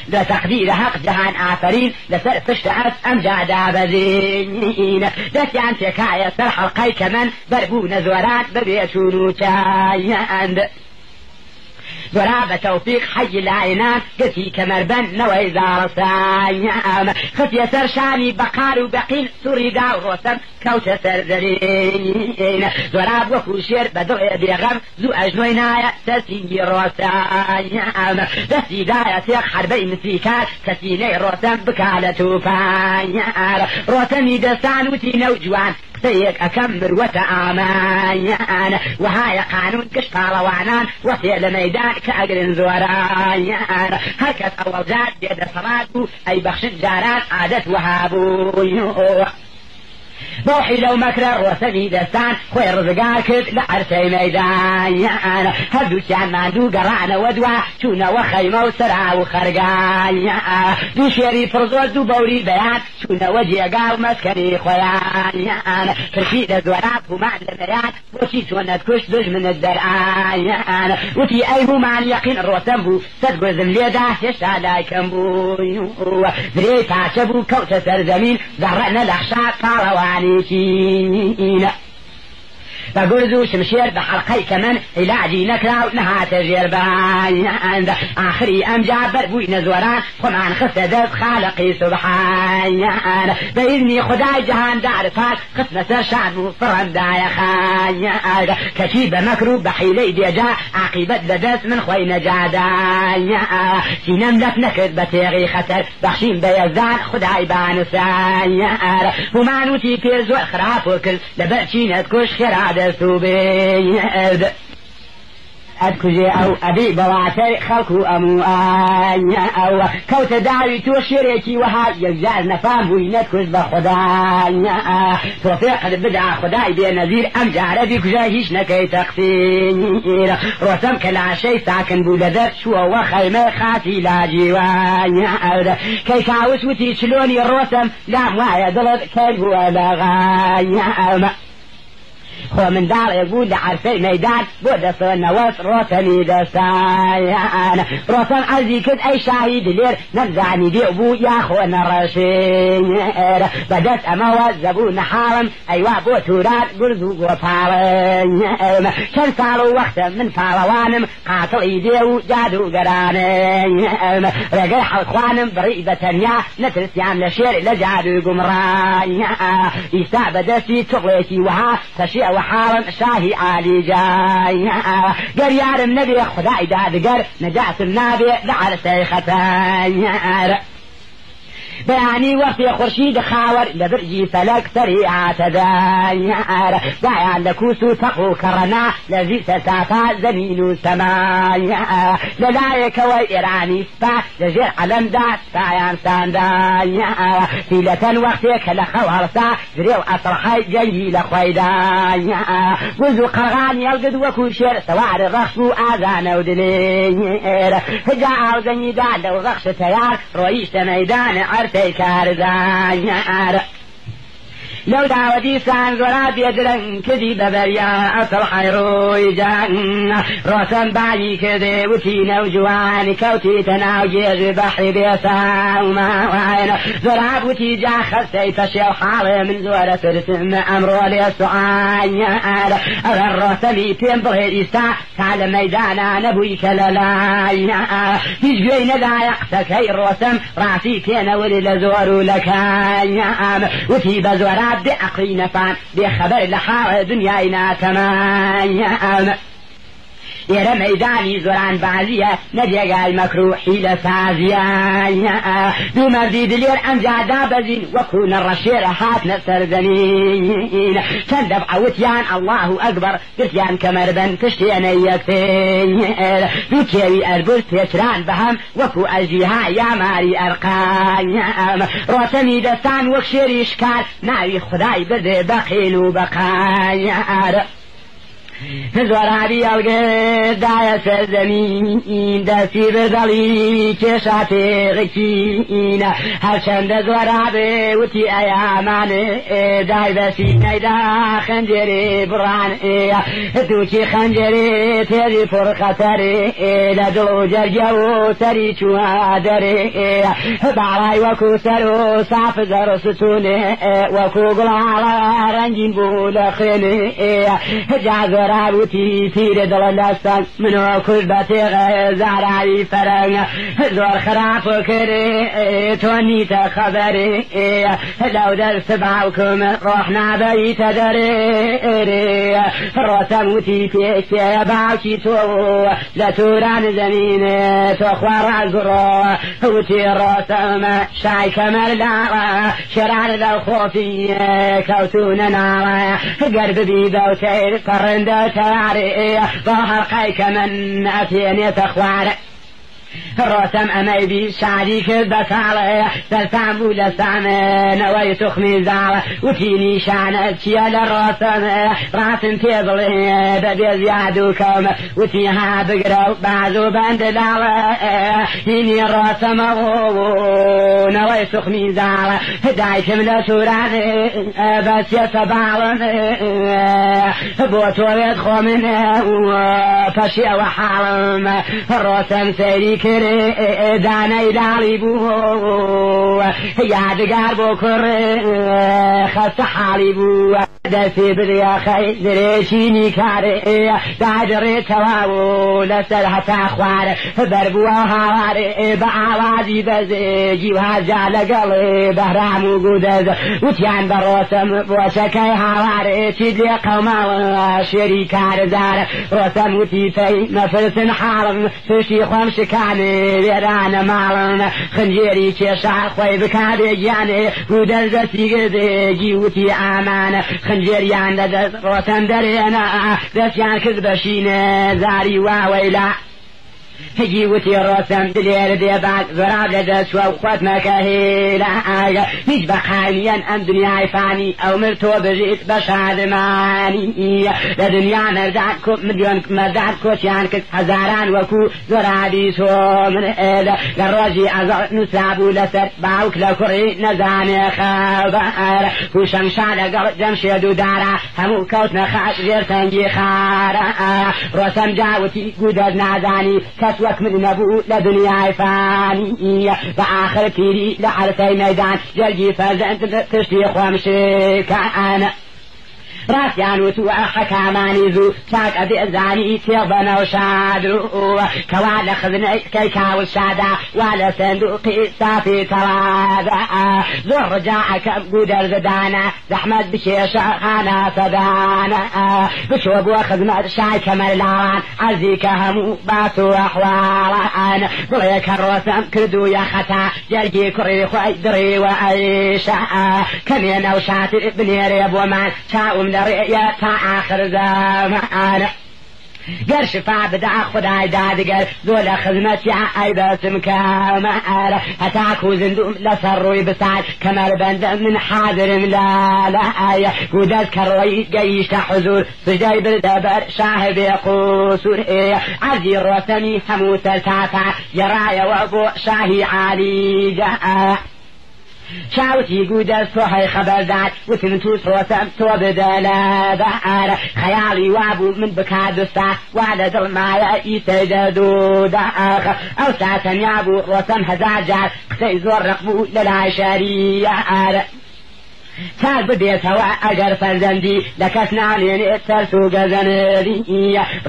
Speaker 2: دا تقدير حق جهان آفرين لسر فشتعت أمجاد بزين دسيان تكاية سرح القي كمن بربون زورات ببيتونو تايان ضرابة توفيق حي العينان قتي كمربن نوي زار سايام خطي سرشاني بقار وبقين سوري داو روسم كوت سرزرين ضراب وكو شير بدوء بيغم زو أجنوينايا تسيني روسايام دسي دايا سيق حربي مسيكات تسيني روسم بكالة توفايام روسمي دستان وتي نوجوان قسيك أكمل وتآمان وهاي قانون كشطالوانان وفي ميدان كأجر زوران هكذا أول جاد بيد صلاته أي بخشن جاران عادت وهابو بوحي لو مكرر وسبي دستان خوي رزقار كد لعرسي ميدان هدو كان ماندو قرانا ودوا شونا وخيمة وسرع وخرقان دو شيري فرزوز دو بوري بيان شونا وجي قال مسكني خويان فرشيد زورات ومع الميان وشي شونا تكش دج من الدرعان وتي ايهو مع اليقين الروتنبو صدقو زمليدا يشادا كمبو دري فاشبو كوتا سرزمين ذرعنا الأخشاء طالواني كينا فقرزو شمشير بحلقي كمان علاجي نكراو نها تجير بايان آخري أمجاب بربوي نزوران خمان خسدت خالقي سبحان بإذني خداي جهان دارفات قسمة سرشان فرم دايا خايان كتيب مكروب بحيلي ديجا عقيبة بدس من خوي نجادايا سينم لك نكد بتيغي خسر بخشين بيزدان خداي بانو سايان ومانوتي بيرزو خراف وكل لبأشين تكش خراد سوبيد أدكجي أو أبي بواتي خلقو أمو آنيا أو كوت داوي تو شريكي وها يجعل نفام وينتكش بخدايا توفيق البدع خداي بي نذير أم جاربي كجاهيش نكي تقسير روسم كلا شي ساكن بولدر شو وخيمة خاتي لا جيوانيا كي كاوس وتي شلوني الروسم لا موايا دلد كي هو لغايا خو من دار يقول لعرفي ميدان بود صرنا وص روتني دستايان روتن عزي كد اي شاهد لير نرجعني دي ابو يا خونا رشير بدت اما وزبون حارم ايوا بو تورات قرزو وفارن كان صاروا وقت من فاروانم قاتل ايديو جادو قرانم رقي حوخوانم بريبة يا نترسيان لشير لجادو قمران يسا بدسي تغليتي وها تشيء وحارم شاهي عالي جاي قريار النبي خداي دادقر نجاة النبي لعرسي ختاي بياني وفي خرشيد خاور لبرجي فلك سريعة تداير دايان لكوسو تقو كرنا لذي ستافا زمين سماي للايك وإيراني سبا لجير علم دات دايان سانداي فيلة وقتك لخوارسا زريو أطرحي جيي لخويداي وزو قرغان يلقد وكو شير سوار الرخصو آذان ودلير هجاء وزني داد ورخص تيار رويش ميدان عرفي كارزان لو دعوتي سان زراب يدرن كذي ببريا أطلع روي جان رسم بعي كذي وتينا وجوان كوتي تناوجي بحي بيسا وما وعين زراب وتي جا خسي فشي وحالي من زورة ترسم أمرو ليسعان الرسمي تنبغي إسا تعال ميدانا نبوي كلالاي تجوين لا يقسك هي الرسم راسي كينا ولي لزورو لكاي وتي بزوراب بأقلي نفان بخبر لحاوة دنيانا تمام يرى ميداني زوران بعزية نجيقا المكروحي لسازية دو مردي دلير أمجادا بزين وكون الرشير هات نفسر زنين تندب عوتيان الله أكبر قرتيان كمربن تشتين يكتين دو كيوي أربر تيشران بهم وكو أجيها يا ماري أرقان روتمي دستان وكشير إشكال ناوي خداي برد بقيل وبقايا زورابي القد دايا سرزمين دستي بردلي كشاتي غكين هرشند زورابي وتي ايامان داي بسي نيدا خنجري بران دوشي خنجري تري فرقتري لدلو جرجو تري شوادري باراي وكو سرو صاف زر ستوني وكو قلال رنجين بولخيني جازر زۆرابوتی پیرە دڵە لەستان منەوە کورد بە تێغە زارایی فەرەنگ زۆر خراپ کرێ تۆ نیتە خەبەرێ لەو دەرس باوکم ڕۆح نابەیتە دەرێ ڕۆتەم وتی پێکێ باوکی تۆ لە توران زەمینێ تۆ خوارازڕۆ وتی ڕۆتەمە شای کەمەر لاوە شێران لەو خۆفی کەوتونە ناوە گەر ببی دەوتەیر پەڕندە تەوارێ بۆ هەرقای کە من ئەتێنێتە خوارە ڕۆتەم ئەمەی بی شادی کرد بە ساڵێ سەرسام بوو لە سامێنەوەی توخمی زاڵە وتی نیشانە چییە لە ڕۆتەمە ڕاتم پێ بڵێ بەبێ زیاد و کەمە وتی ها بگرە و باز و بەند لاڵە هینی ڕۆتەمە نەوەی توخمی زاڵە دایکم لە تورانێ بەچێتە باڵم بۆ تۆوێت خۆ منە پەشێوە حاڵم ڕۆتەم سەیری کرێ دانەی لاڵی بوو یادگار بۆ کوڕێ خەستە حاڵی بوو دەستی بدرێخەی درێژینی کارێ دادڕێتەوە و لەسەر هەتا خوارە بەربووە هاوارێ بە ئاوازی بەزێگی و هاجا لەگەڵێ بەهرام و گودەز وتیان بە ڕۆتەم بۆچەکەی هاوارێ چی لێ قەوماوە شێری کارزارە ڕۆتەم وتی پەی مەفرسن حاڵم پشتی خۆم شکانێ وێرانە ماڵم خنجێری کێشا خۆی بکابێ گیانێ گودەز دەستی گردێگی وتی ئامانە خنجێریان لەدەست ڕۆتەم دەرێنە دەستیان کرد بەشینە زاری واوەیلا هەگی وتی ڕۆتەم دلێر دێبات زۆراب لەدەستوە و خۆت مەکە هێلا ئاگە هیچ بەقاویەن ئەم دنیای فانی ئەو مر تۆ بژیت بە شادمانی لە دنیا مەردان ملیۆن مەردان کۆچیان کرد هەزاران وەکو زۆرابی تۆ من ئێدە لە ڕۆژی ئەزەڵ نووسرابوو لەسەر باوک لە کوڕی نەزانێ خەبەر پوشەنگشا لەگەڵ جەمشێد و دارا هەموو کەوتنە خاش ژێر تەنگی خارە ڕۆتەم جاوتی گودەز نازانی کەس وەک من نەبوو لە دنیای فانی بە ئاخر پیری لە عەرفەی مەیدان جەرگی فەرزەند پشتی خۆم شکانە ڕاستیان وتووە حەکامانی زوو چاک ئەبێ زانی تێڵ بەنەو شادرووە کەوا لە خزنەی کەی کاول شادا وا لە سندوقی سافی تەوادا زۆر ڕجاعەکەم گودەرزدانە زەحمەت بکێشە خانە سەدانە بچۆ بۆ خزمەت شای کەمەرلاوان عەرزی کە هەموو باس و ئەحواڵان بڵێ کە ڕۆتەم کردوویە خەتا جەرگی کوڕی خۆی دڕیوە ئەیشە کەمێنە و شاتر بنێرێ بۆمان چاوم لەڕێیە تا ئاخر زەمانە گەر شفا بدا خدای دادگەر زۆر لە خزمەتیا ئەیبەسم کەمەرە هەتاکو زندوم لەسەر ڕووی بسات کەمەربەندە من حاضرم لالایە گودەز کە ڕۆی گەیشتە حوزور سجدەی بردە بەر شاه بێ قوسور عەرزی ڕۆتەمی هەموو سەرتاپا گەڕایەوە بۆ شاهی عالیجە شاوتی گودەز تۆ هەی خەبەردار وتم تووس ڕۆتەم تۆ بدە لە بەئارە خەیاڵی وابوو من بکادوستا وا لە دڵمایە ئیسەی دەدوودا ئەو ساتەنیا بوو ڕۆتەم هەزار جار قسەی زۆر ڕق بوو لە لای شەریعە چاک ببێتەوە ئەگەر فەرزەندی لە کەس نامێنێت تەرس و گەزەنەری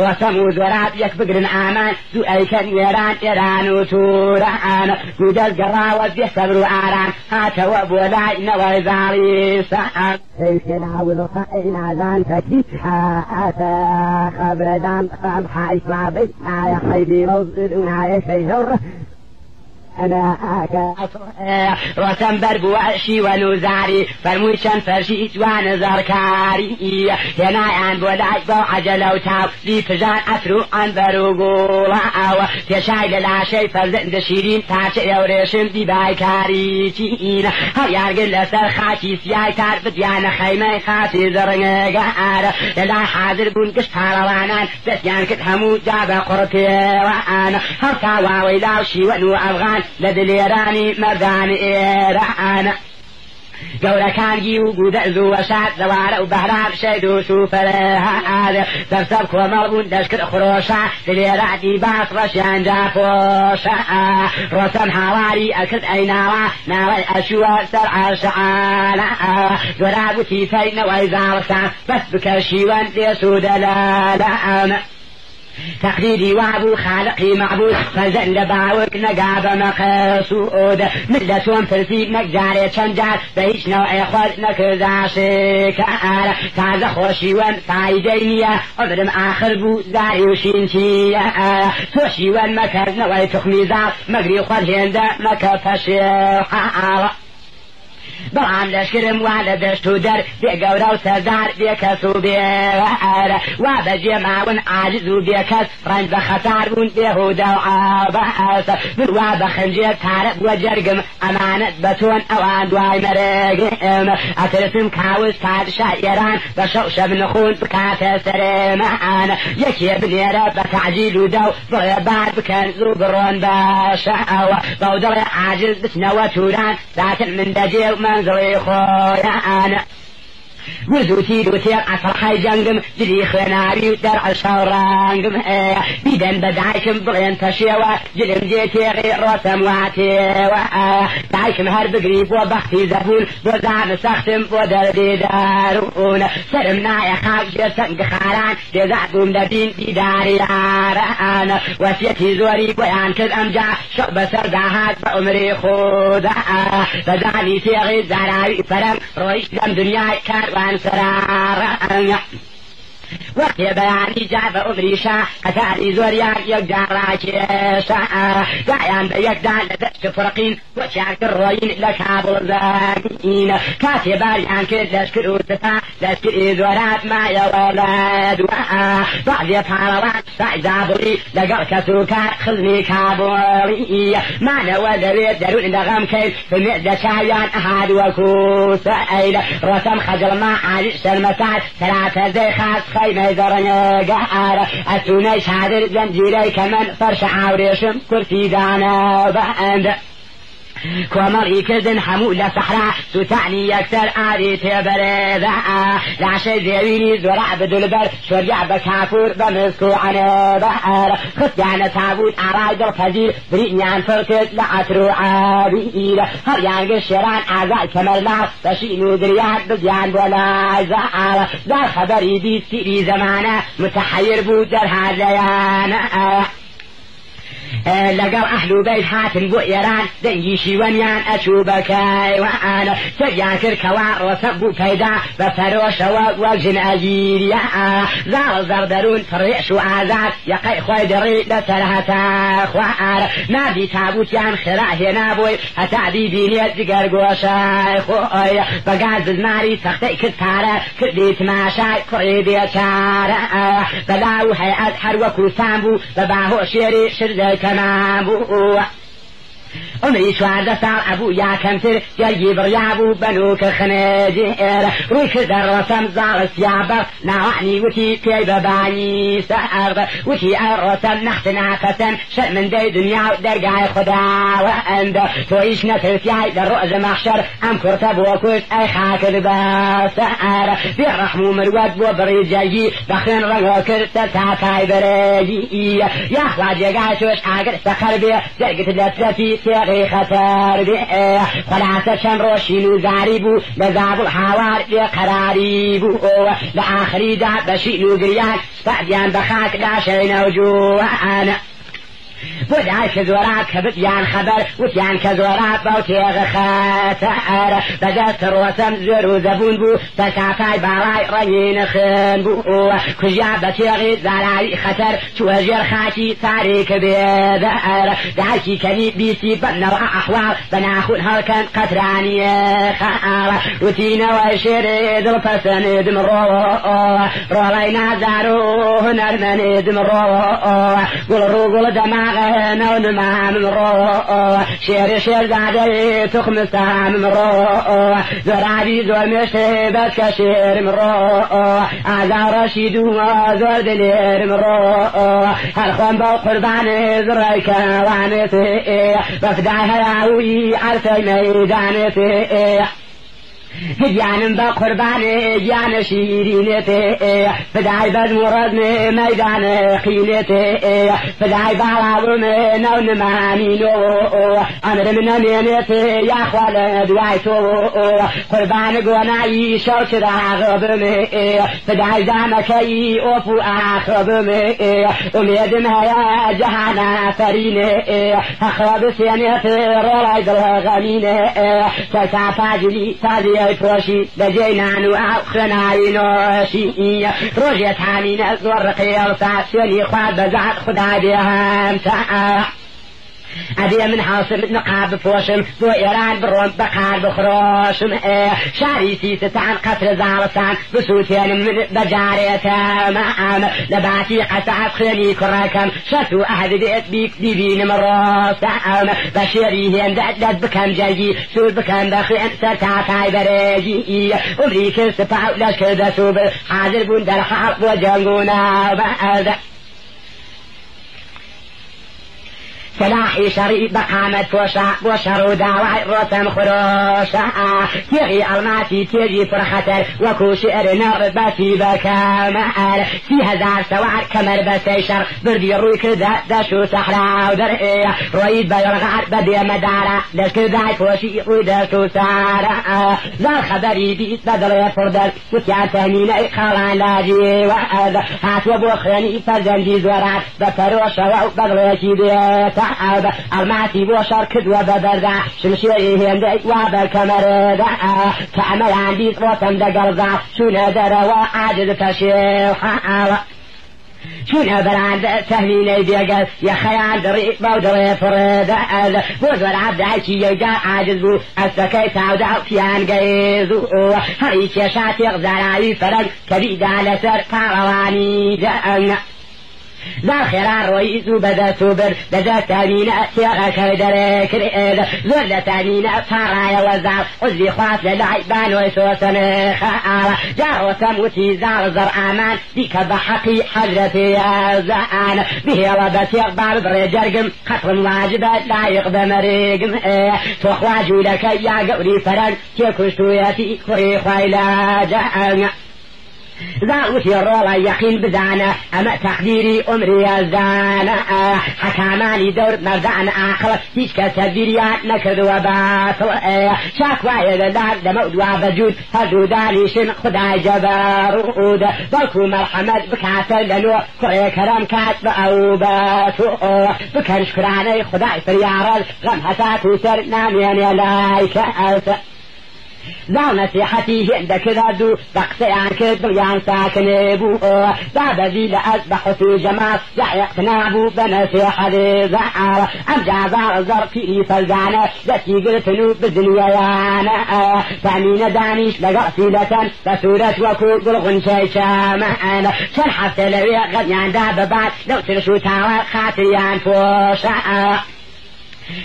Speaker 2: ڕۆتەم و زۆراب یەک بگرن ئامان دوو ئەیکەن وێران ئێران و تووران گودەز گەڕاوە بێ سەبر و ئارام هاتەوە بۆ لای نەوەی زاڵی سەعام
Speaker 1: خەی نازان کەکی هاتە خەبرەدان خەم حایفابی ئایا خەیبی ڕۆزر و نایە شەیهڕ
Speaker 2: ڕۆتەم بەربووە شیوە نووزاری فەرمووی چەند فەرشی جوانە زەڕکاری هێنایان بۆ لای بەو عەجەلە و تاو زی پژان ئەتر و ئەنبەر و گوڵاوە پێشای لە لاشەی فەرزەندە شیرین تاچە ئێوڕێشم دیبای کاریچینە هەڵیانگر لەسەر خاکی سیای تار بدیانە خەیمەی خاتی زەڕنگەگارە لەلای حاضر بوون گشت پاڵەوانان دەستیان کرد هەموو جا بە قوڕپێوانە هەڵ تاواوەی لاو شیوەن و ئەفغان لە دلێرانی مەردان ئێرانە گەورەکانگی و گودەز و وەشاد زەوارە و بەهرام شەید و سوپەرهاد دەرسەب کۆمەڵ بوون دەشکرد خرۆشە لێرادی باس ڕەشیانجا پۆشە ڕۆسەم هاواری ئەکرد ئەیناوە ناوەی ئەچووە سەر عەرشعالە زۆرا گوتی فەینەوەی زاڵستان بەس بکە شیوەن دێسوودەلالە تقديري وابو خالقي معبود فزن لباوك نقاب مقصود ملتون فرسي نقجاري چنجار بهيش نوع خود نكزاشك تازه خوشي وان فايدينيا عمرم آخر بو زاري وشينتيا توشي وان مكر نوعي تخميزار مقري خود هنده مكفشيح بەڵام لەشکرم وا لە دەشت و دەر بێگەورە و سەردار بێکەس و بێوەر وا بەجێ ماون عاجز و بێکەس ڕەنج بە خەتار بوون بێهودە و ئابەس من وا بە خەنجێر تارە بووە جەرگم ئەمانەت بە تۆن ئەوان دوای مەرەگم ئەترسم کاوز پادشا ئێران بە شەو شەب نخون بکاتە سەرێمان یەکێ بنێرە بە تەعجیل و دەو بڵێ بار بکەن زوو بڕۆن باشەوە بەو دڵێ عاجز بچنەوە توران داتن من دەجێ و منزڵی خۆیان وزوتي دوتي عصرحي جنگم جلي خناري درع شورانگم بيدن بدعيكم بغين تشيوة جلم جيتي غير رسم واتيوة دعيكم هر بقريب وبختي زبون بوزعب سختم ودردي دارون سرمنا يا خاك جسنگ خاران جزعكم دبين ديداري عاران وسيتي زوري بيان كذ أمجع شعب سرداهات بأمري خودا فدعني تيغي زراوي فرم رويش دم دنياي كان وان سرارا وقتی بیانی جا به عمری شا قطاری زوریان یک جارا کشا دایان به یک دان لدشت فرقین و چاکر روین لکابل زاگین کاتی باریان که لشکر و ستا لشکر زورات ما یولد بعضی پاروان سعزابلی لگر کسوکار خزنی کابلی ما نوزوید درون لغم کیل فمعد شایان احاد وکوس ایل رسم خجل ما عاجش سلمتان ثلاثة زي خاص خيمة زرنيا قهار أتوني شادر زنجيري كمن فرش عوريشم كرسي دانا بأند كومري كردن حمولة صحراء ستعني يكتر آدي تبريزا لعشي زيويني زرع بدلبر شرجع بكافور بمسكو عنا بحر خطيانا تابوت عرايد الفجير برينيان فركت لعترو عابير هريان قشيران عزال كمرنا بشينو دريان بديان ولا زعر دار خبري دي سيري زمانا متحير بود در هذيانا لقر أهل بيت حاتم بؤيران دنجي شيوانيان أشوبكاي وأنا سجان كركوار وسبو كيدا بفروش ووجن أجيريا زار زردرون فريش وعزاد يقي خوي دري لسرهتا خوار نادي تابوتيان خراه نابوي هتعدي بينيت زقر قوشاي خوي بقاز الماري سختي كتارة كدي تماشاي قريبي تارة بلاو هيئات حروكو سامبو بباهو شيري شرزي كمابو عمري شوارد سال أبو يا كمتر جاي بريابو بنوك خناجر رويك در رسم زار السيابر ناوعني وتي كي بباني سأر وتي الرسم نختنا فتن شر من دي دنيا درقاي خدا وأند تويش نترسياي در رؤز محشر أم كرتب وكوش أي خاكر بسأر في الرحمو مرود وبري جاي بخين رنغوكر تتاكاي بريجي يا أخوات يقاشوش آقر سخر بي درقت لسلتي تغي خطر بيه خلاصة شمروشين وزاريبو لذاب الحوار لقراريبو لآخري دا بشيء نوغريان بعديان بخاك لا شيء نوجوان بدعي كزورات كبتيان خبر وتيان كزورات بوتيغ خاتر بدأت روسم زر وزبون بو تكافاي باراي ريين خن بو كجاب بتيغي زالاي خطر توجر خاتي تاريك بيدر دعيكي كليب بيسي بنر أحوال بناخون هالكن قطراني خار وتينا وشريد الفسن دمرو رولينا زارو هنرمن دمرو قل دماغ نون ما من رو شير زادي تخمسها من رو زرابي زور مشتي بس كشير من رو أعزا رشيد وزور دلير من رو هالخون بو قربان زريك وعنتي بفداها ياوي عرفي ميدانتي جانم با قربان جان شیرینت فدای بد مراد میدان خینت فدای بالاوم نو نمانینو امر من امینت یا خوال دوای تو قربان گونایی شوک راغبم فدای دامکی اوفو آخبم امیدم هیا جهانا فرین اخراب سینت رولاید الغمین تلتا فاجلی تازی پوشی لجینان و خنایی نوشی روژیت همین زور قیلتا سیلی خواد بزاد خدا بیهم تا أبي من حاصل نقاب بوشم دو إيران بروم بقار بخروشم شاري سيسة عن قصر زارسان بسوتين من بجاريتا معام نباتي قسعب خلي كراكم شتو أهد بيت بيك ديبين مروسام بشيري هندد بكم جاجي سود بكم بخين سرتاكاي بريجي أمريكا سبعو لشكد سوب حاضر بندر حرب وجنقونا بعد سلاحي شريب بقامت بوشر وداوعي روتم خروشا تيغي الماتي تيجي فرخطر وكو شعر نربتي بكامل 3000 سوار كمر بسيشر بردي روي كدا دشو صحراء ودرئي رويد بيرغار بدي مدارة لش كداي فوشي ودشو سارة ذا خبري بيت بدل فردل وكان تهميني خالان لاجي وعد هات وبوخيني فرزنجي زورات بفروشة وبغلشي ديتا الماتي بوشر كدوة ببردا شمشيري هندي وبالكمر كعمل عندي روتم دقرزا شونا دروا عاجز فشيخ شون برعد تهميني بيقل يا خيال دري بودري فرد بوز والعبد عيشي يجار عاجز بو أستكي سعودا وكيان قيزو هريك يا شاتي غزالاي فرد كبيد على سر قارواني جأن ذا خيران رويزو بدا سوبر بدا تامينة سيغا كيدري كريد زرد تامينة فارايا وزار عزي خواف للعيبان ويسوسن خارا جارو تموتي زار زر آمان ديك بحقي حجرتي يا زعان به ربتي اقبال برجرقم خطر واجبات لا يقدم ريقم تخواجو لك يا قوري فرن تيكوشتو ياتي كوري خوايلا جاءنا ذا الرولا يقين بدانا أما تقديري أمري الزانا حكاماني دور مردان آخر تيشك تدبيريات نكد وباطل شاكواي لدار دمود وبجود فردوداني شن خداي جبارود بلكو مرحمد بكاتل لنو كري كرم كاتب أو باتو بكن شكراني خداي فريارل غم حساتو سر نامين يلايك ألت ذا نصيحتي عندك ذادو بقسي عنك بليان ساكن بو بابا ذي لأسبح في جماعة يحيى اقتنابو بنصيحة ذي زعار أم جازار زرقي فالزانة ذاتي قلتنو بزنيانا تأمين دانيش لقصيلة بسورة وكو قلغن شيشامان شن حفت لوي غديان داببات لو ترشو تاوى خاطريان فوشا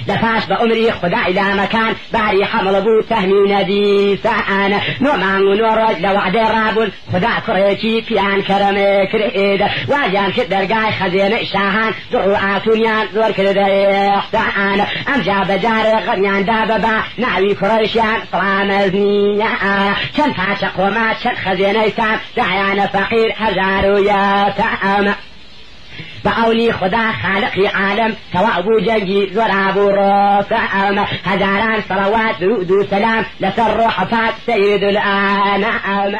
Speaker 2: لفاش بأمري خدا إلى مكان باري حمل أبو تهمين دي ساعان نومان ونورج لوعد رابل خدا كريتي كيان كرم كريد واجان كدرقاي خزين شاهان ذرعاتونيان ذور كردي احتان أم جاب جاري غنيان داببا نعوي كريشيان صرام زنيا كان فاشق ومات شن خزين ايسان دعيان فقير هزارو يا تأم بأولي خدا خالقي عالم سواء بو جنجي زرابو راسام هزاران صلوات درود وسلام لسر روح فات سيد الآنام